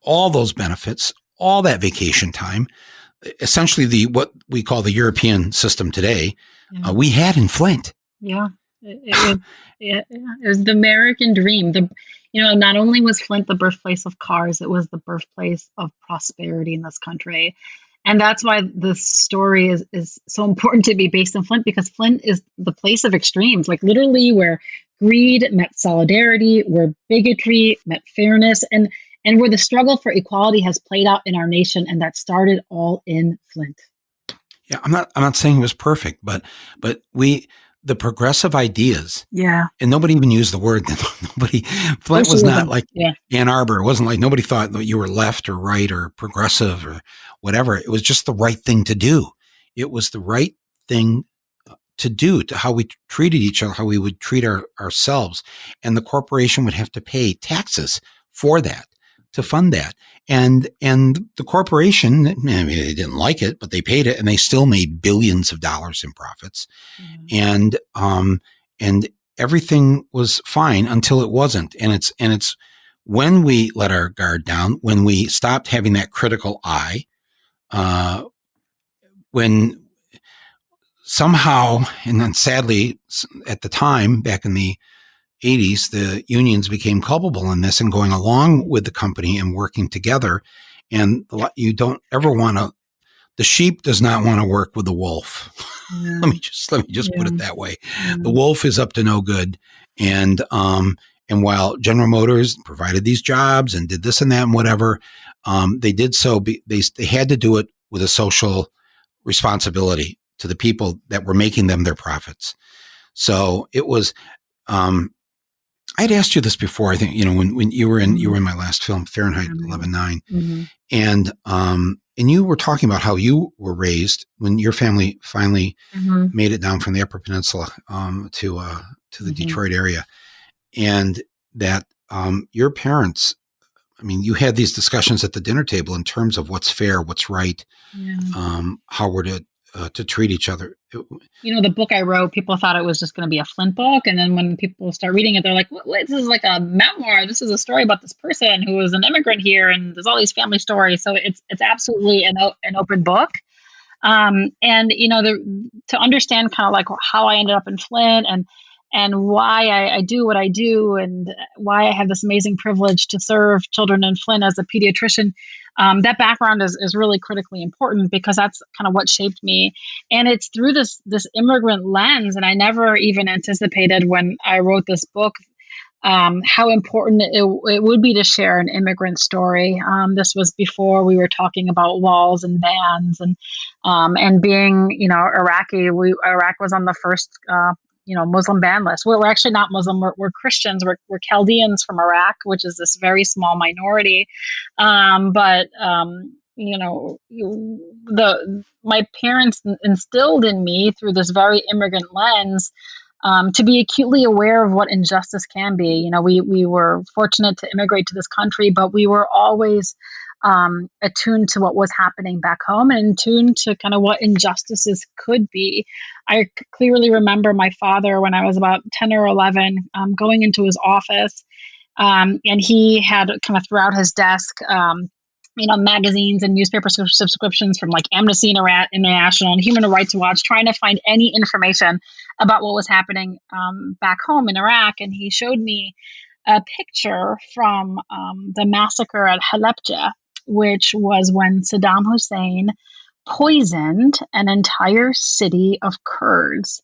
All those benefits, all that vacation time, essentially what we call the European system today, we had in Flint. It was the American dream. Not only was Flint the birthplace of cars, it was the birthplace of prosperity in this country. And that's why this story is so important to be based in Flint, because Flint is the place of extremes, like literally where greed met solidarity, where bigotry met fairness, and where the struggle for equality has played out in our nation, and that started all in Flint. Yeah, I'm not saying it was perfect, but the progressive ideas. Yeah. And nobody even used the word. Flint was not like Ann Arbor. It wasn't like nobody thought that you were left or right or progressive or whatever. It was just the right thing to do. It was the right thing to do, to how we treated each other, how we would treat ourselves. And the corporation would have to pay taxes for that, to fund that. And the corporation, I mean, they didn't like it, but they paid it, and they still made billions of dollars in profits. And everything was fine until it wasn't. And it's when we let our guard down, when we stopped having that critical eye, when somehow, and then sadly at the time, back in the 80s, the unions became culpable in this and going along with the company and working together. And you don't ever want to, the sheep does not want to work with the wolf. Let me just put it that way. The wolf is up to no good. And while General Motors provided these jobs and did this and that and whatever, they did so, they had to do it with a social responsibility to the people that were making them their profits. So it was, I'd asked you this before. I think, when you were in my last film, Fahrenheit 11/9, and you were talking about how you were raised when your family finally made it down from the Upper Peninsula to the Detroit area, and that your parents, I mean, you had these discussions at the dinner table in terms of what's fair, what's right, how we're to treat each other. The book I wrote, people thought it was just going to be a Flint book. And then when people start reading it, they're like, this is like a memoir. This is a story about this person who was an immigrant here. And there's all these family stories. So it's absolutely an open book. To understand kind of like how I ended up in Flint and why I do what I do and why I have this amazing privilege to serve children in Flint as a pediatrician. That background is really critically important, because that's kind of what shaped me. And it's through this immigrant lens. And I never even anticipated when I wrote this book how important it would be to share an immigrant story. This was before we were talking about walls and bans and being, Iraqi. Iraq was on the first Muslim ban list. We're actually not Muslim. We're Christians. We're Chaldeans from Iraq, which is this very small minority. My parents instilled in me through this very immigrant lens to be acutely aware of what injustice can be. We were fortunate to immigrate to this country, but we were always attuned to what was happening back home and attuned to kind of what injustices could be. I clearly remember my father, when I was about 10 or 11, going into his office, and he had kind of throughout his desk, magazines and newspaper subscriptions from like Amnesty International and Human Rights Watch, trying to find any information about what was happening back home in Iraq. And he showed me a picture from the massacre at Halabja, which was when Saddam Hussein poisoned an entire city of Kurds.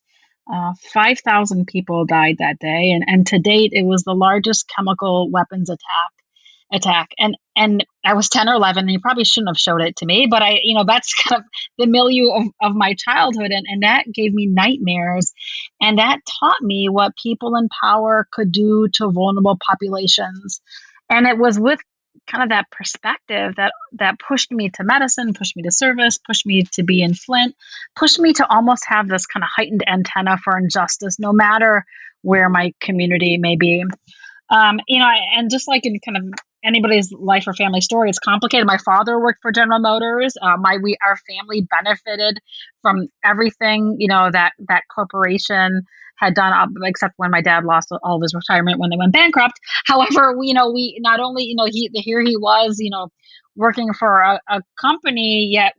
5,000 people died that day, and to date, it was the largest chemical weapons attack. And I was 10 or 11, and you probably shouldn't have showed it to me, but that's kind of the milieu of my childhood, and that gave me nightmares, and that taught me what people in power could do to vulnerable populations. And it was with kind of that perspective that pushed me to medicine, pushed me to service, pushed me to be in Flint, pushed me to almost have this kind of heightened antenna for injustice, no matter where my community may be. And just like in kind of anybody's life or family story, it's complicated. My father worked for General Motors. Our family benefited from everything, that corporation had done, except when my dad lost all of his retirement when they went bankrupt. However, we not only, here he was, working for a company, yet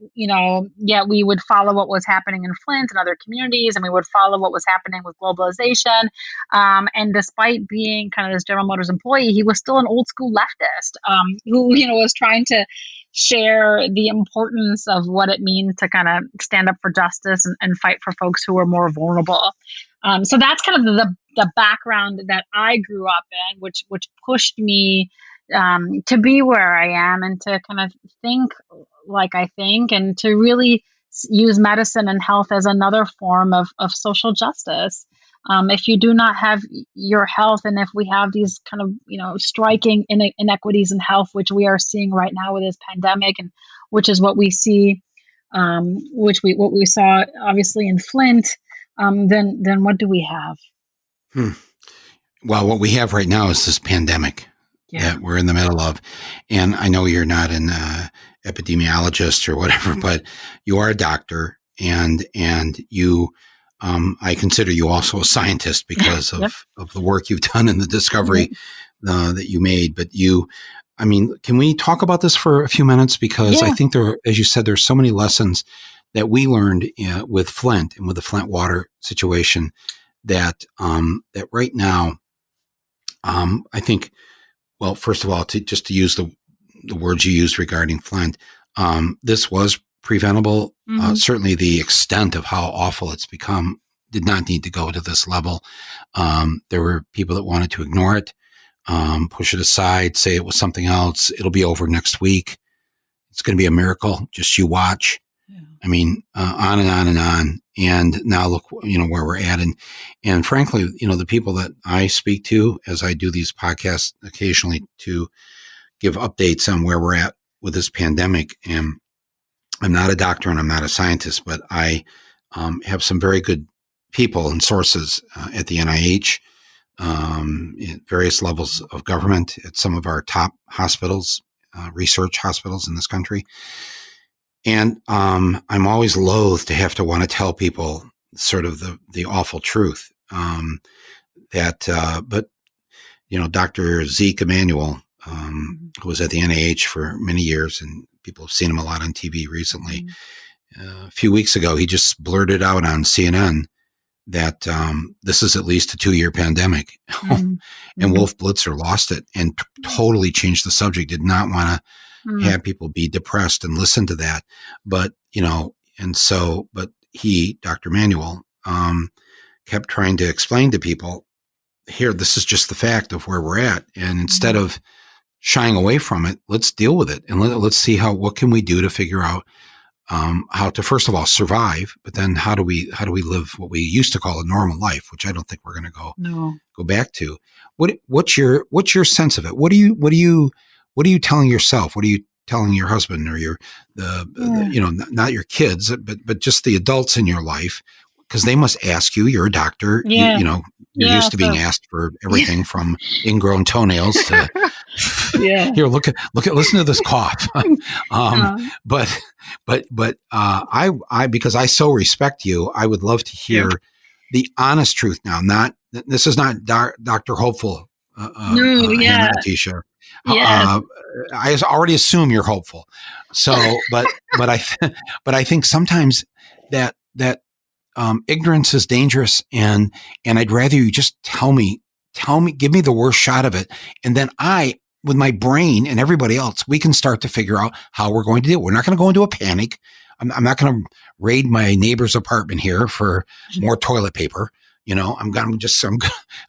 we would follow what was happening in Flint and other communities, and we would follow what was happening with globalization. And despite being kind of this General Motors employee, he was still an old school leftist, who, was trying to share the importance of what it means to kind of stand up for justice and fight for folks who are more vulnerable. So that's kind of the background that I grew up in, which pushed me to be where I am and to kind of think like I think, and to really use medicine and health as another form of social justice. If you do not have your health, and if we have these kind of, striking inequities in health, which we are seeing right now with this pandemic, and which is what we see, what we saw obviously in Flint, then what do we have? Well, what we have right now is this pandemic that we're in the middle of. And I know you're not an epidemiologist or whatever, but you are a doctor, and you, I consider you also a scientist because of the work you've done and the discovery that you made. But can we talk about this for a few minutes? Because I think as you said, there's so many lessons that we learned with Flint and with the Flint Water situation that right now, I think, well, first of all, to use the words you used regarding Flint, this was preventable. Certainly the extent of how awful it's become did not need to go to this level. There were people that wanted to ignore it, push it aside, say it was something else. It'll be over next week. It's going to be a miracle. Just you watch. I mean, on and on and on. And now look, where we're at. And frankly, the people that I speak to as I do these podcasts occasionally to give updates on where we're at with this pandemic. And I'm not a doctor and I'm not a scientist, but I have some very good people and sources at the NIH, at various levels of government, at some of our top hospitals, research hospitals in this country. And I'm always loath to have to want to tell people sort of the awful truth. But Dr. Zeke Emanuel, who was at the NIH for many years, and people have seen him a lot on TV recently. A few weeks ago, he just blurted out on CNN that this is at least a 2-year pandemic. And Wolf Blitzer lost it and totally changed the subject, did not want to have people be depressed and listen to that. But, but he, Dr. Manuel, kept trying to explain to people, here, this is just the fact of where we're at. And instead of shying away from it, let's deal with it. And let's see what can we do to figure out how to, first of all, survive, but then how do we live what we used to call a normal life, which I don't think we're going to go back to. What's your sense of it? What are you telling yourself? What are you telling your husband or not your kids, but just the adults in your life? Because they must ask you, you're a doctor, you're used to being asked for everything from ingrown toenails to, here, look at, listen to this cough. But I, because I so respect you, I would love to hear the honest truth now. This is not Dr. Hopeful, Hanna-Attisha. I already assume you're hopeful. So, but I think sometimes that ignorance is dangerous, and I'd rather you just tell me, give me the worst shot of it, and then I, with my brain and everybody else, we can start to figure out how we're going to do it. We're not going to go into a panic. I'm not going to raid my neighbor's apartment here for more toilet paper. I'm going to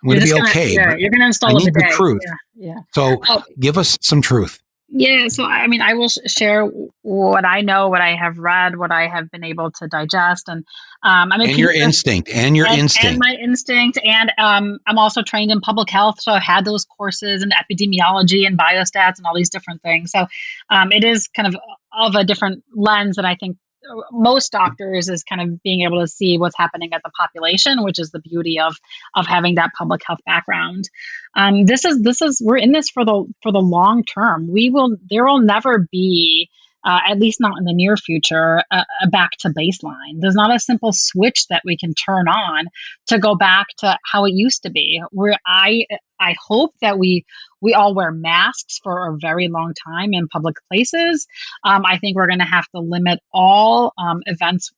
You're be just gonna, okay. yeah, But you're gonna I install a need the bidet. truth. Yeah. So Oh, give us some truth. yeah. So, I mean, I will share what I know, what I have read, what I have been able to digest. And I'm a And your pediatrician. instinct. And my instinct. And I'm also trained in public health. So I've had those courses in epidemiology and biostats and all these different things. So it is kind of a different lens that I think most doctors is kind of being able to see what's happening at the population, which is the beauty of having that public health background. We're in this for the long term. There will never be, at least not in the near future, a back to baseline. There's not a simple switch that we can turn on to go back to how it used to be. Where I hope that we all wear masks for a very long time in public places. I think we're going to have to limit all events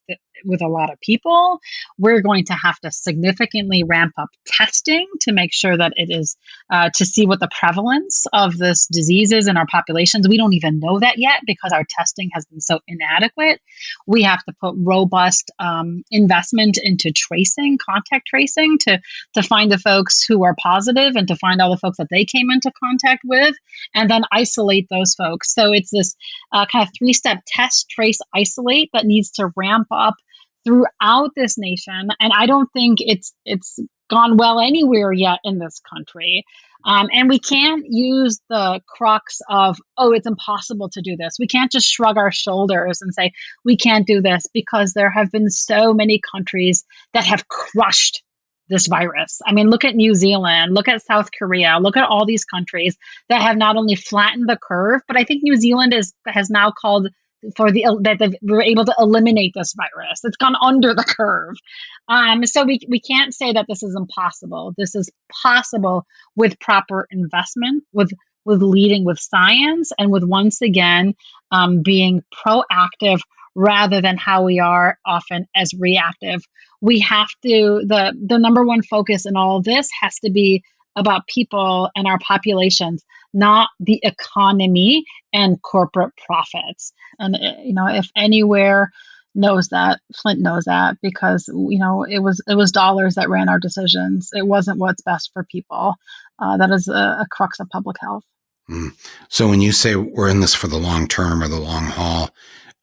with a lot of people. We're going to have to significantly ramp up testing to make sure that it is to see what the prevalence of this disease is in our populations. We don't even know that yet because our testing has been so inadequate. We have to put robust investment into tracing, contact tracing, to find the folks who are positive and to find all the folks that they came into contact with, and then isolate those folks. So it's this kind of 3-step test, trace, isolate that needs to ramp up throughout this nation. And I don't think it's gone well anywhere yet in this country. And we can't use the crux of, it's impossible to do this. We can't just shrug our shoulders and say, we can't do this, because there have been so many countries that have crushed this virus. I mean, look at New Zealand, look at South Korea, look at all these countries that have not only flattened the curve, but I think New Zealand has now called that they were able to eliminate this virus. It's gone under the curve. So we can't say that this is impossible. This is possible with proper investment, with leading with science, and with, once again, being proactive rather than how we are often as reactive. We have to, the number one focus in all of this has to be about people and our populations, not the economy and corporate profits. And, if anywhere knows that, Flint knows that, because, it was dollars that ran our decisions. It wasn't what's best for people. That is a crux of public health. So when you say we're in this for the long term or the long haul,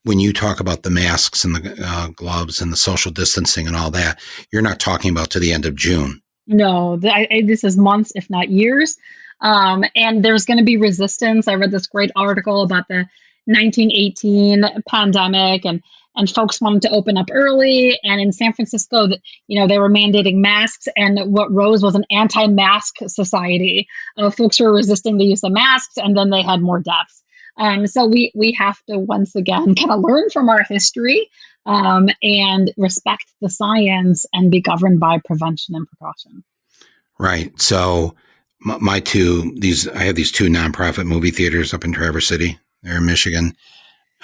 when you talk about the masks and the gloves and the social distancing and all that, you're not talking about to the end of June. No, this is months, if not years. And there's going to be resistance. I read this great article about the 1918 pandemic, and folks wanted to open up early. And in San Francisco, they were mandating masks, and what rose was an anti-mask society. Folks were resisting the use of masks, and then they had more deaths. So we have to, once again, kind of learn from our history and respect the science and be governed by prevention and precaution. Right. So I have these 2 nonprofit movie theaters up in Traverse City. They're in Michigan.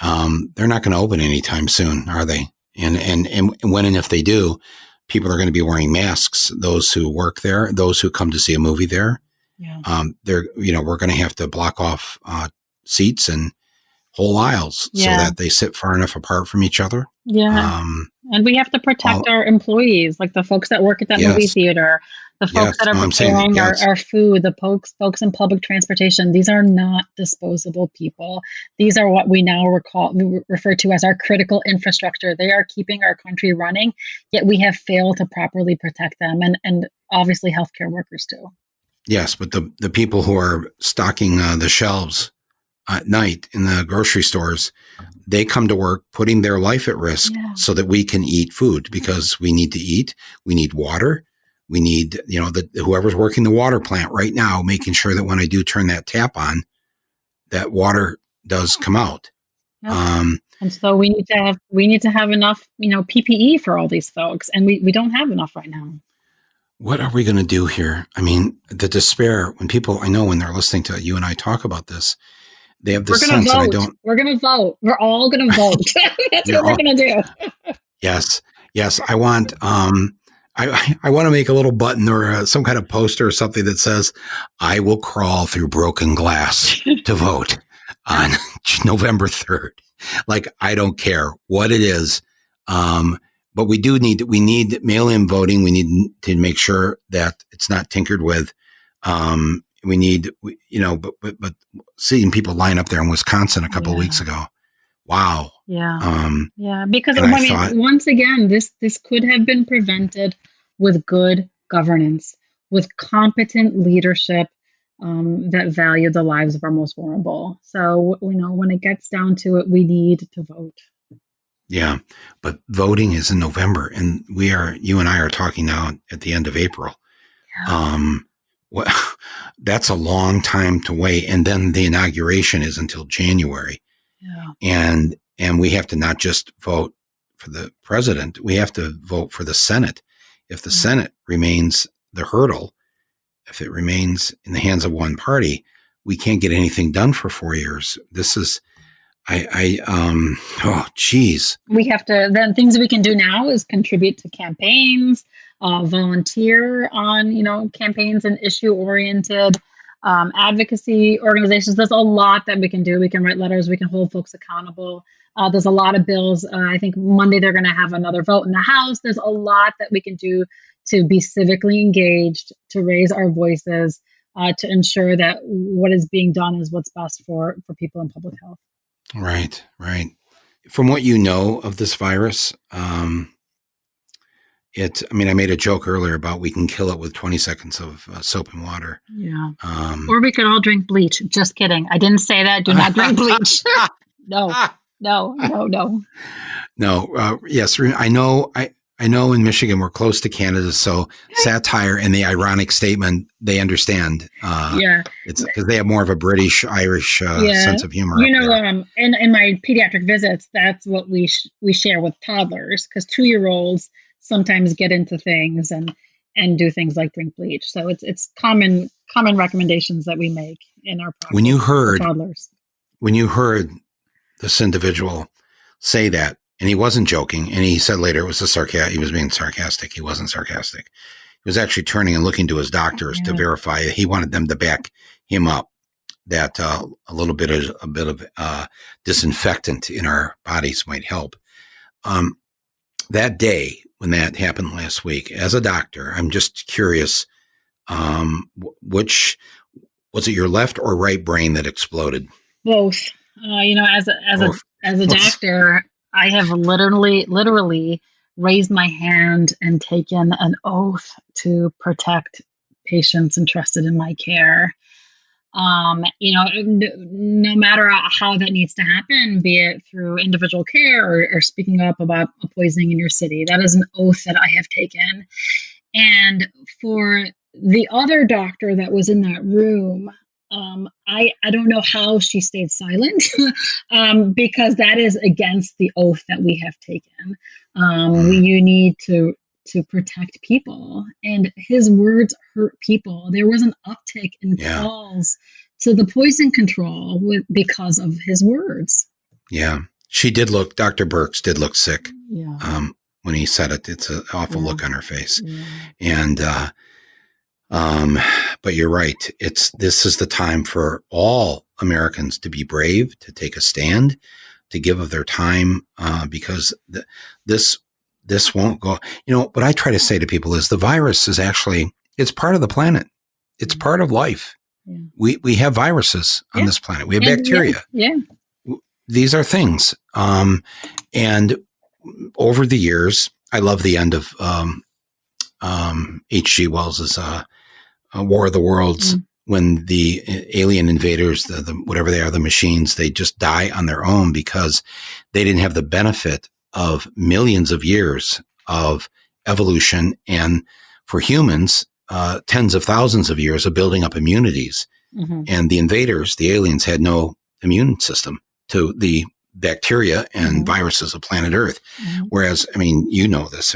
They're not going to open anytime soon, are they? And when and if they do, people are going to be wearing masks. Those who work there, those who come to see a movie there. Yeah. We're going to have to block off seats and whole aisles so that they sit far enough apart from each other. Yeah. And we have to protect our employees, like the folks that work at that movie theater, the folks that are preparing our food, the folks in public transportation. These are not disposable people. These are what we now refer to as our critical infrastructure. They are keeping our country running, yet we have failed to properly protect them, and obviously healthcare workers too. Yes, but the people who are stocking the shelves at night in the grocery stores, they come to work putting their life at risk so that we can eat food, because we need to eat. We need water. We need, whoever's working the water plant right now, making sure that when I do turn that tap on, that water does come out. Yep. And so we need to have enough, PPE for all these folks. And we don't have enough right now. What are we going to do here? I mean, the despair, when they're listening to you and I talk about this, they have this sense that I don't. We're going to vote. We're all going to vote. That's what we're going to do. Yes. I want, I want to make a little button or some kind of poster or something that says, I will crawl through broken glass to vote on November 3rd. Like, I don't care what it is. but we need mail-in voting. We need to make sure that it's not tinkered with. We need, but seeing people line up there in Wisconsin a couple of weeks ago. Wow. Yeah. Because once again, this could have been prevented with good governance, with competent leadership that value the lives of our most vulnerable. So, when it gets down to it, we need to vote. Yeah. But voting is in November, and you and I are talking now at the end of April. Yeah. Well, that's a long time to wait. And then the inauguration is until January. Yeah. And we have to not just vote for the president, we have to vote for the Senate. If the Senate remains the hurdle, if it remains in the hands of one party, we can't get anything done for 4 years. This is, oh, geez. We have to, then things we can do now is contribute to campaigns, volunteer on, campaigns and issue-oriented advocacy organizations. There's a lot that we can do. We can write letters. We can hold folks accountable. There's a lot of bills. I think Monday they're going to have another vote in the House. There's a lot that we can do to be civically engaged, to raise our voices, to ensure that what is being done is what's best for people in public health. Right. From what you know of this virus, I made a joke earlier about we can kill it with 20 seconds of soap and water. Yeah. Or we could all drink bleach. Just kidding. I didn't say that. Do not drink bleach. No. Yes. I know in Michigan we're close to Canada, so satire and the ironic statement, they understand. It's because they have more of a British, Irish sense of humor. In my pediatric visits, that's what we share with toddlers, because 2-year-olds sometimes get into things and do things like drink bleach. So it's common recommendations that we make in our process for toddlers. When you heard this individual say that, and he wasn't joking, and he said later it was he was being sarcastic. He wasn't sarcastic. He was actually turning and looking to his doctors to verify. He wanted them to back him up that a bit of disinfectant in our bodies might help. That day when that happened last week, as a doctor, I'm just curious, which was it, your left or right brain that exploded? Both. As a doctor, I have literally raised my hand and taken an oath to protect patients entrusted in my care. No matter how that needs to happen, be it through individual care or speaking up about a poisoning in your city, that is an oath that I have taken. And for the other doctor that was in that room, I don't know how she stayed silent because that is against the oath that we have taken. You need to protect people, and his words hurt people. There was an uptick in calls to the poison control because of his words. Yeah, Dr. Burks did look sick when he said it. It's an awful look on her face. Yeah. And, but you're right. This is the time for all Americans to be brave, to take a stand, to give of their time, because this won't go. What I try to say to people is the virus is it's part of the planet. It's part of life. Yeah. We have viruses on this planet. We have bacteria. Yeah. These are things. And over the years, I love the end of H.G. Wells's War of the Worlds, when the alien invaders, the whatever they are, the machines, they just die on their own because they didn't have the benefit of millions of years of evolution, and for humans, tens of thousands of years of building up immunities. Mm-hmm. And the invaders, the aliens, had no immune system to the bacteria and viruses of planet Earth. Mm-hmm. Whereas, you know this.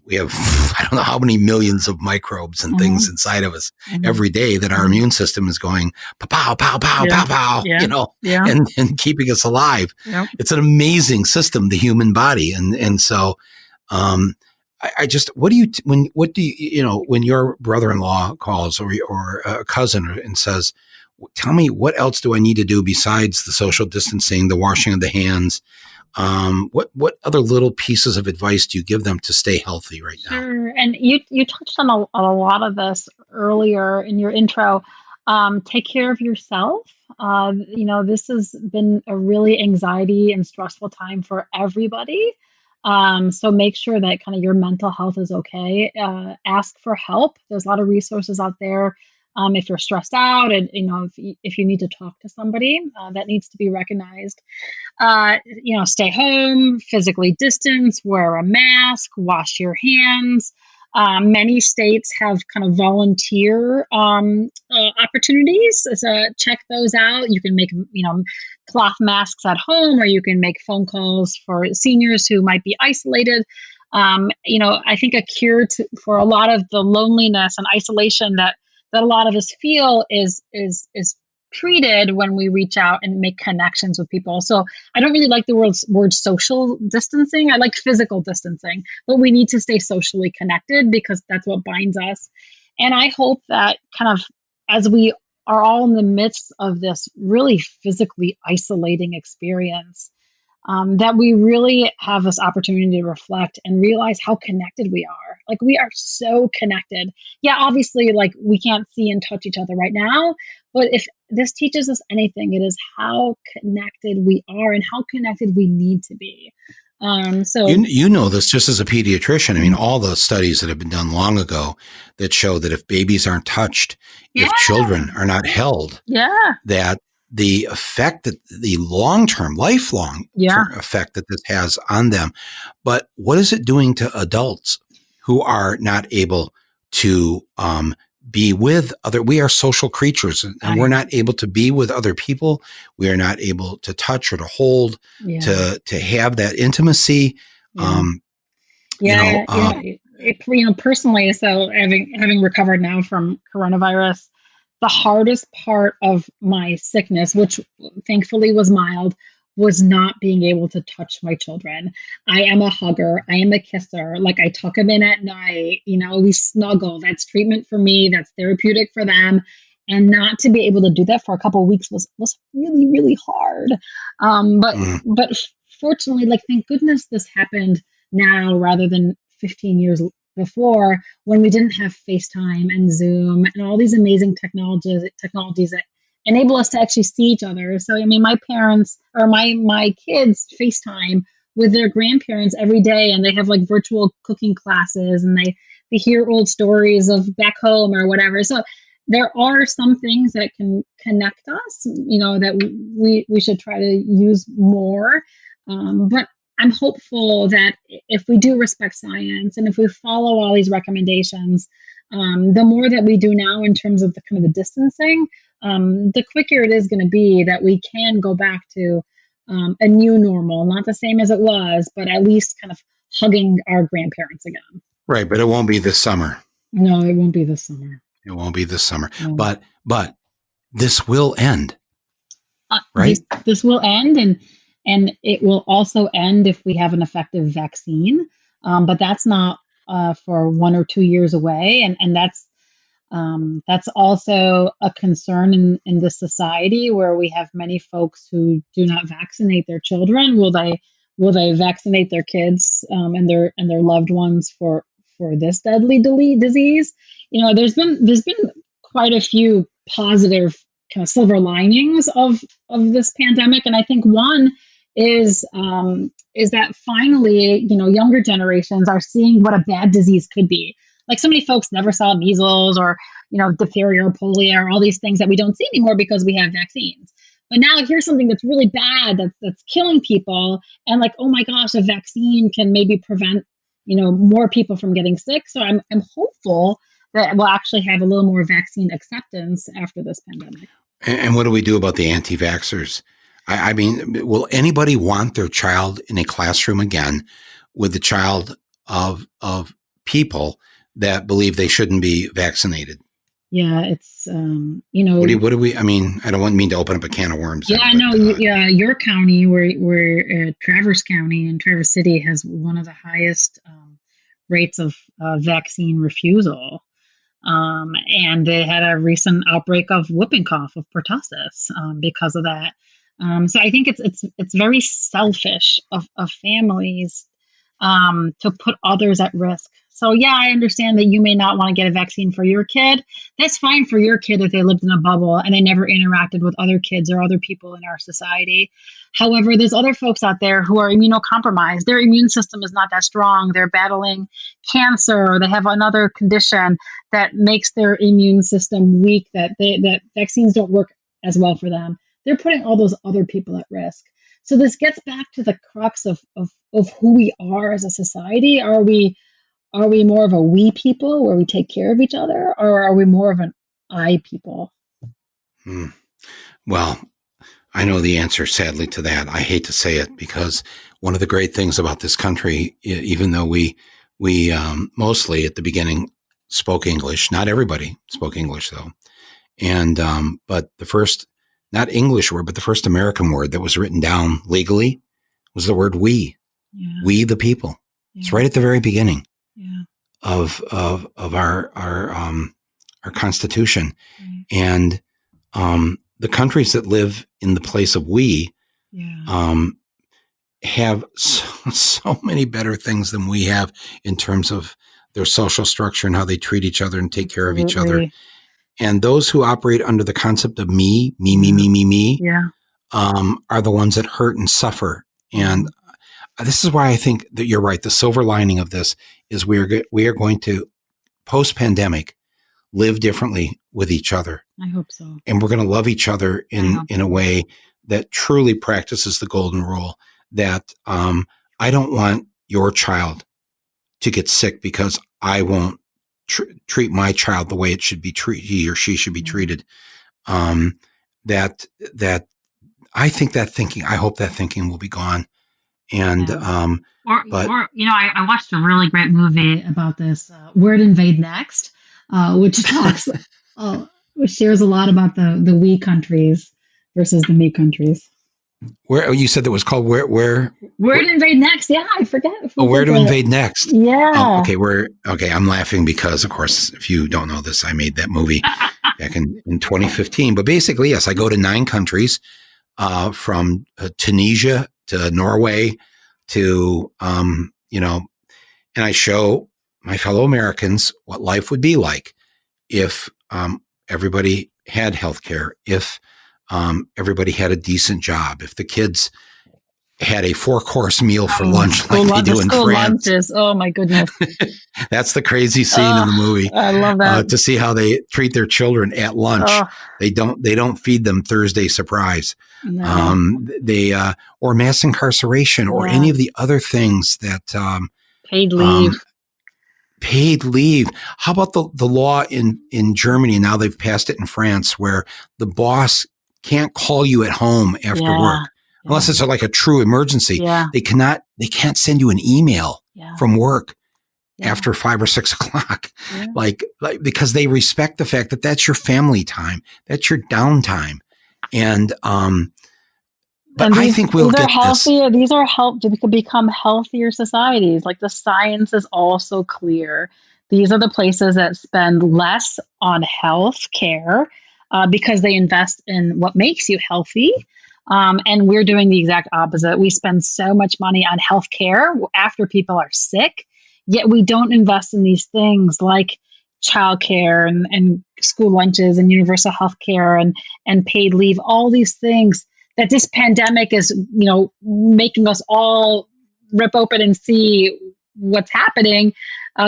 We have, I don't know how many millions of microbes and things inside of us every day that our immune system is going pow, pow, pow, pow, pow, and keeping us alive. Yep. It's an amazing system, the human body. And so, I just, when your brother-in-law calls or a cousin and says, tell me, what else do I need to do besides the social distancing, the washing of the hands? What other little pieces of advice do you give them to stay healthy right now? Sure. And you touched on a lot of this earlier in your intro. Take care of yourself. This has been a really anxiety and stressful time for everybody. So make sure that kind of your mental health is okay. Ask for help. There's a lot of resources out there. If you're stressed out, and if you need to talk to somebody, that needs to be recognized. Stay home, physically distance, wear a mask, wash your hands. Many states have kind of volunteer opportunities. So check those out. You can make, cloth masks at home, or you can make phone calls for seniors who might be isolated. I think a cure for a lot of the loneliness and isolation that a lot of us feel is treated when we reach out and make connections with people. So I don't really like the word social distancing. I like physical distancing, but we need to stay socially connected because that's what binds us. And I hope that kind of as we are all in the midst of this really physically isolating experience, that we really have this opportunity to reflect and realize how connected we are. Like, we are so connected. Yeah, obviously, like, we can't see and touch each other right now, but if this teaches us anything, it is how connected we are and how connected we need to be. So you know this just as a pediatrician. I mean, all the studies that have been done long ago that show that if babies aren't touched, if children are not held, that the effect, that the long-term, lifelong effect that this has on them. But what is it doing to adults who are not able to be with other? We are social creatures, and we're not able to be with other people. We are not able to touch or to hold, to have that intimacy. Personally, so having recovered now from coronavirus, the hardest part of my sickness, which thankfully was mild, was not being able to touch my children. I am a hugger. I am a kisser. Like, I tuck them in at night. We snuggle. That's treatment for me. That's therapeutic for them. And not to be able to do that for a couple of weeks was really, really hard. But fortunately, like, thank goodness this happened now rather than 15 years before, when we didn't have FaceTime and Zoom and all these amazing technologies that enable us to actually see each other. So, I mean, my parents or my kids FaceTime with their grandparents every day, and they have like virtual cooking classes, and they hear old stories of back home or whatever. So there are some things that can connect us, that we should try to use more. But I'm hopeful that if we do respect science and if we follow all these recommendations, the more that we do now in terms of the kind of the distancing, the quicker it is going to be that we can go back to a new normal, not the same as it was, but at least kind of hugging our grandparents again. Right, but it won't be this summer. No, it won't be this summer. It won't be this summer. No. But this will end, right? This will end, and it will also end if we have an effective vaccine. But that's not for 1 or 2 years away, and that's also a concern in this society where we have many folks who do not vaccinate their children. Will they vaccinate their kids and their loved ones for this deadly disease? There's been quite a few positive kind of silver linings of this pandemic, and I think one is that finally, younger generations are seeing what a bad disease could be. Like, so many folks never saw measles or, diphtheria or polio or all these things that we don't see anymore because we have vaccines. But now here's something that's really bad, that's killing people. And like, oh my gosh, a vaccine can maybe prevent, more people from getting sick. So I'm hopeful that we'll actually have a little more vaccine acceptance after this pandemic. And what do we do about the anti-vaxxers? I mean, will anybody want their child in a classroom again with the child of people that believe they shouldn't be vaccinated? Yeah, it's What do we? I mean, I don't mean to open up a can of worms. Yeah, I know. Your county, where Traverse County and Traverse City has one of the highest rates of vaccine refusal. And they had a recent outbreak of whooping cough, of pertussis, because of that. So I think it's very selfish of families to put others at risk. So yeah, I understand that you may not want to get a vaccine for your kid. That's fine for your kid if they lived in a bubble and they never interacted with other kids or other people in our society. However, there's other folks out there who are immunocompromised. Their immune system is not that strong. They're battling cancer, or they have another condition that makes their immune system weak, that vaccines don't work as well for them. They're putting all those other people at risk. So this gets back to the crux of who we are as a society. Are we more of a we people where we take care of each other, or are we more of an I people? Well, I know the answer, sadly, to that. I hate to say it, because one of the great things about this country, even though we mostly at the beginning spoke English, not everybody spoke English though, and but the first, not English word, but the first American word that was written down legally was the word "we." Yeah. We the people. Yeah. It's right at the very beginning of our Constitution, and the countries that live in the place of "we" have so many better things than we have in terms of their social structure and how they treat each other and take care of each other. And those who operate under the concept of me, are the ones that hurt and suffer. And this is why I think that you're right. The silver lining of this is we are going to, post-pandemic, live differently with each other. I hope so. And we're going to love each other in a way that truly practices the golden rule, that I don't want your child to get sick because I won't treat my child the way it should be treated, he or she should be treated. That I think that thinking, I hope that thinking will be gone. And I watched a really great movie about this, Where'd Invade Next, which talks, which shares a lot about the we countries versus the me countries. Where you said that was called where to Invade Next? Yeah, I forget. Where to Invade Next? Yeah. Okay. I'm laughing because, of course, if you don't know this, I made that movie back in 2015. But basically, yes, I go to 9 countries, from Tunisia to Norway to and I show my fellow Americans what life would be like if everybody had healthcare, if everybody had a decent job, if the kids had a 4-course meal for lunch like they do in France. Lunches. Oh my goodness. That's the crazy scene in the movie. I love that. To see how they treat their children at lunch. They don't feed them Thursday surprise. No. Or mass incarceration or any of the other things that paid leave. Paid leave. How about the law in Germany? Now they've passed it in France, where the boss can't call you at home after work unless it's like a true emergency. Yeah. They can't send you an email from work after 5 or 6 o'clock, like because they respect the fact that that's your family time, that's your downtime, and I think we'll get healthier. These are we could become healthier societies. Like, the science is also clear. These are the places that spend less on health care because they invest in what makes you healthy. And we're doing the exact opposite. We spend so much money on health care after people are sick, yet we don't invest in these things like childcare and school lunches and universal health care and paid leave, all these things that this pandemic is, making us all rip open and see what's happening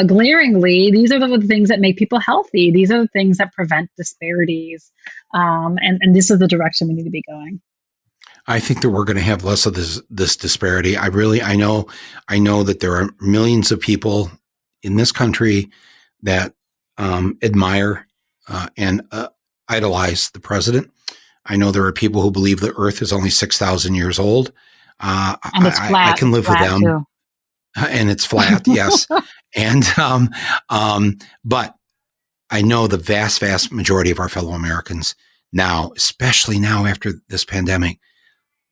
glaringly. These are the things that make people healthy. These are the things that prevent disparities. And this is the direction we need to be going. I think that we're going to have less of this disparity. I know that there are millions of people in this country that admire and idolize the president. I know there are people who believe the Earth is only 6,000 years old. And it's flat. I can live with them. Too. And it's flat, yes. And but I know the vast majority of our fellow Americans now, especially now after this pandemic,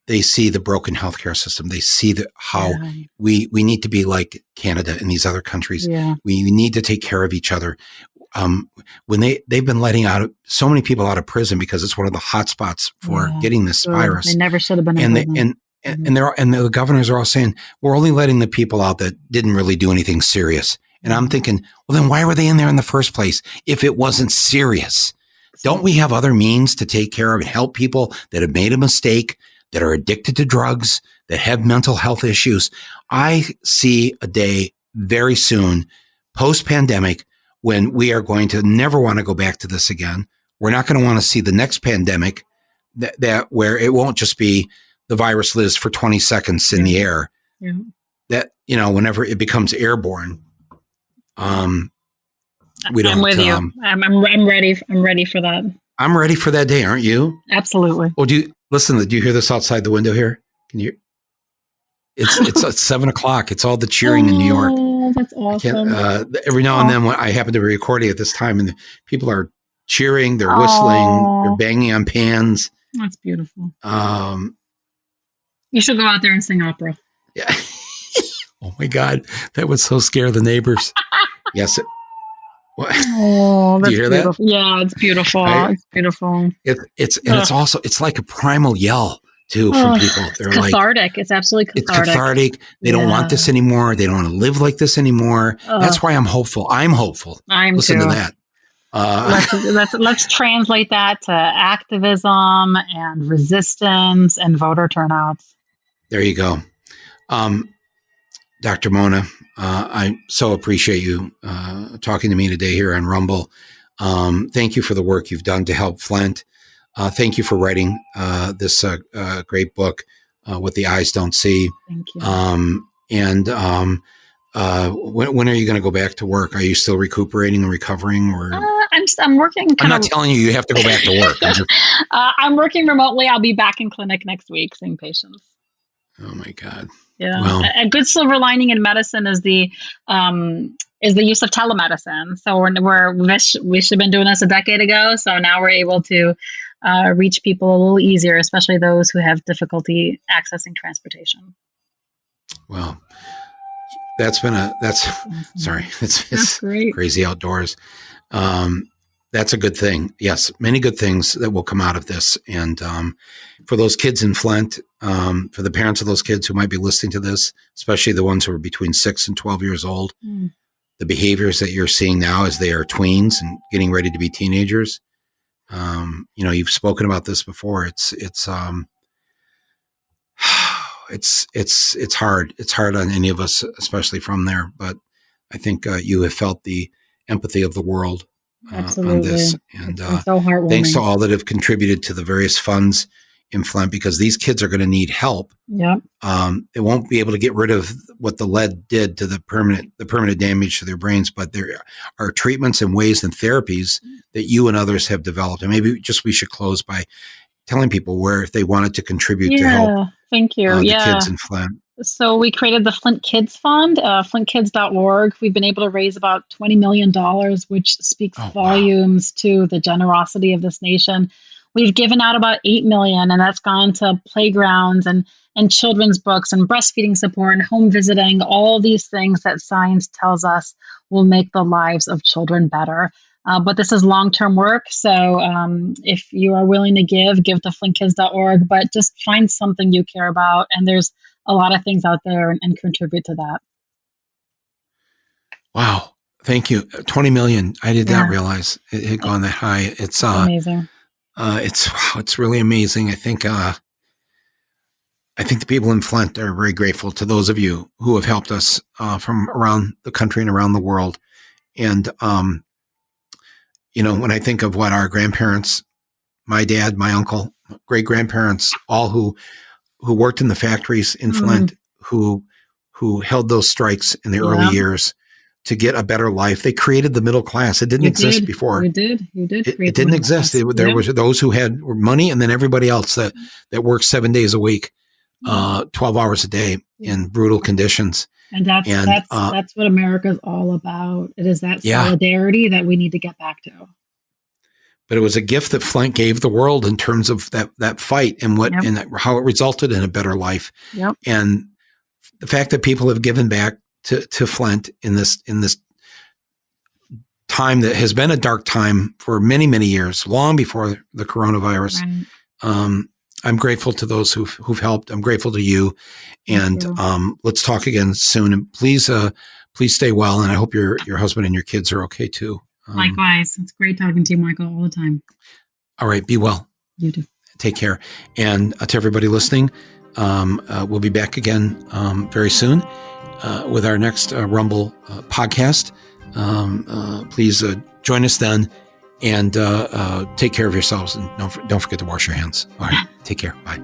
they see the broken healthcare system. They see how we need to be like Canada and these other countries. Yeah. We need to take care of each other. when they've been letting out so many people out of prison because it's one of the hot spots for getting this virus. They never should have been in prison. And the governors are all saying, we're only letting the people out that didn't really do anything serious. And I'm thinking, well, then why were they in there in the first place if it wasn't serious? Don't we have other means to take care of and help people that have made a mistake, that are addicted to drugs, that have mental health issues? I see a day very soon, post-pandemic, when we are going to never want to go back to this again. We're not going to want to see the next pandemic that where it won't just be the virus lives for 20 seconds in the air. Yeah. That, whenever it becomes airborne, we don't. I'm with you. I'm ready. I'm ready for that. I'm ready for that day. Aren't you? Absolutely. Well, do you hear this outside the window here? Can you? It's at 7:00. It's all the cheering in New York. Oh, that's awesome. Every now and then when I happen to be recording at this time and the people are cheering, they're whistling, they're banging on pans. That's beautiful. You should go out there and sing opera. Yeah. Oh my God. That would so scare the neighbors. Yes. Oh, that's do you hear beautiful. that? Yeah, it's beautiful. It's beautiful. It's like a primal yell too from people. They're cathartic. It's absolutely cathartic. It's cathartic. They don't want this anymore. They don't want to live like this anymore. That's why I'm hopeful. I'm hopeful. Listen to that. Let's translate that to activism and resistance and voter turnouts. There you go. Dr. Mona, I so appreciate you talking to me today here on Rumble. Thank you for the work you've done to help Flint. Thank you for writing this great book, What the Eyes Don't See. Thank you. When are you going to go back to work? Are you still recuperating and recovering? Or I'm working. I'm not telling you have to go back to work. I'm working remotely. I'll be back in clinic next week seeing patients. Oh my God. Yeah. Well, a good silver lining in medicine is the use of telemedicine. So we should have been doing this a decade ago. So now we're able to reach people a little easier, especially those who have difficulty accessing transportation. Well, it's great. Crazy outdoors. That's a good thing. Yes, many good things that will come out of this. And for those kids in Flint, for the parents of those kids who might be listening to this, especially the ones who are between 6 and 12 years old, the behaviors that you're seeing now as they are tweens and getting ready to be teenagers. You've spoken about this before. It's hard. It's hard on any of us, especially from there. But I think you have felt the empathy of the world on this. And so heartwarming. Thanks to all that have contributed to the various funds in Flint, because these kids are going to need help. Yep. They won't be able to get rid of what the lead did to the permanent damage to their brains, but there are treatments and ways and therapies that you and others have developed. And maybe we should close by telling people where, if they wanted to contribute to help. Thank you. The kids in Flint. So we created the Flint Kids Fund, flintkids.org. We've been able to raise about $20 million, which speaks volumes to the generosity of this nation. We've given out about $8 million, and that's gone to playgrounds and children's books and breastfeeding support and home visiting, all these things that science tells us will make the lives of children better. But this is long-term work. So if you are willing to give to flintkids.org, but just find something you care about. And there's a lot of things out there and contribute to that. Wow. Thank you. 20 million. I did not realize it had gone that high. It's amazing. It's really amazing. I think the people in Flint are very grateful to those of you who have helped us from around the country and around the world. And, when I think of what our grandparents, my dad, my uncle, great grandparents, all who worked in the factories in Flint, who held those strikes in the early years to get a better life. They created the middle class. It didn't exist before. You did. It didn't exist. There was those who had money, and then everybody else that worked 7 days a week, 12 hours a day in brutal conditions. And that's what America's all about. It is that solidarity that we need to get back to. But it was a gift that Flint gave the world in terms of that fight and and how it resulted in a better life. Yep. And the fact that people have given back to Flint in this time that has been a dark time for many, many years, long before the coronavirus. Right. I'm grateful to those who've helped. I'm grateful to you. And let's talk again soon. And please stay well. And I hope your husband and your kids are okay too. Likewise. It's great talking to you, Michael, all the time. All right. Be well. You too. Take care. And to everybody listening, we'll be back again very soon with our next Rumble podcast. Please join us then, and take care of yourselves, and don't forget to wash your hands. All right. Take care. Bye.